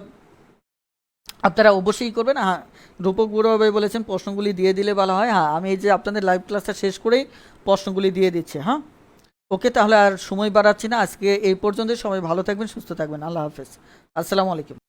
আপনারা অবশ্যই করবেন। হ্যাঁ, রূপক বুড়ো ভাই বলেছেন প্রশ্নগুলি দিয়ে দিলে ভালো হয়। হ্যাঁ, আমি এই যে আপনাদের লাইভ ক্লাসটা শেষ করেই প্রশ্নগুলি দিয়ে দিচ্ছি। হ্যাঁ, ওকে, তাহলে আর সময় বাড়াচ্ছি না, আজকে এই পর্যন্ত। সবাই ভালো থাকবেন, সুস্থ থাকবেন, আল্লাহ হাফেজ, আসসালামু আলাইকুম।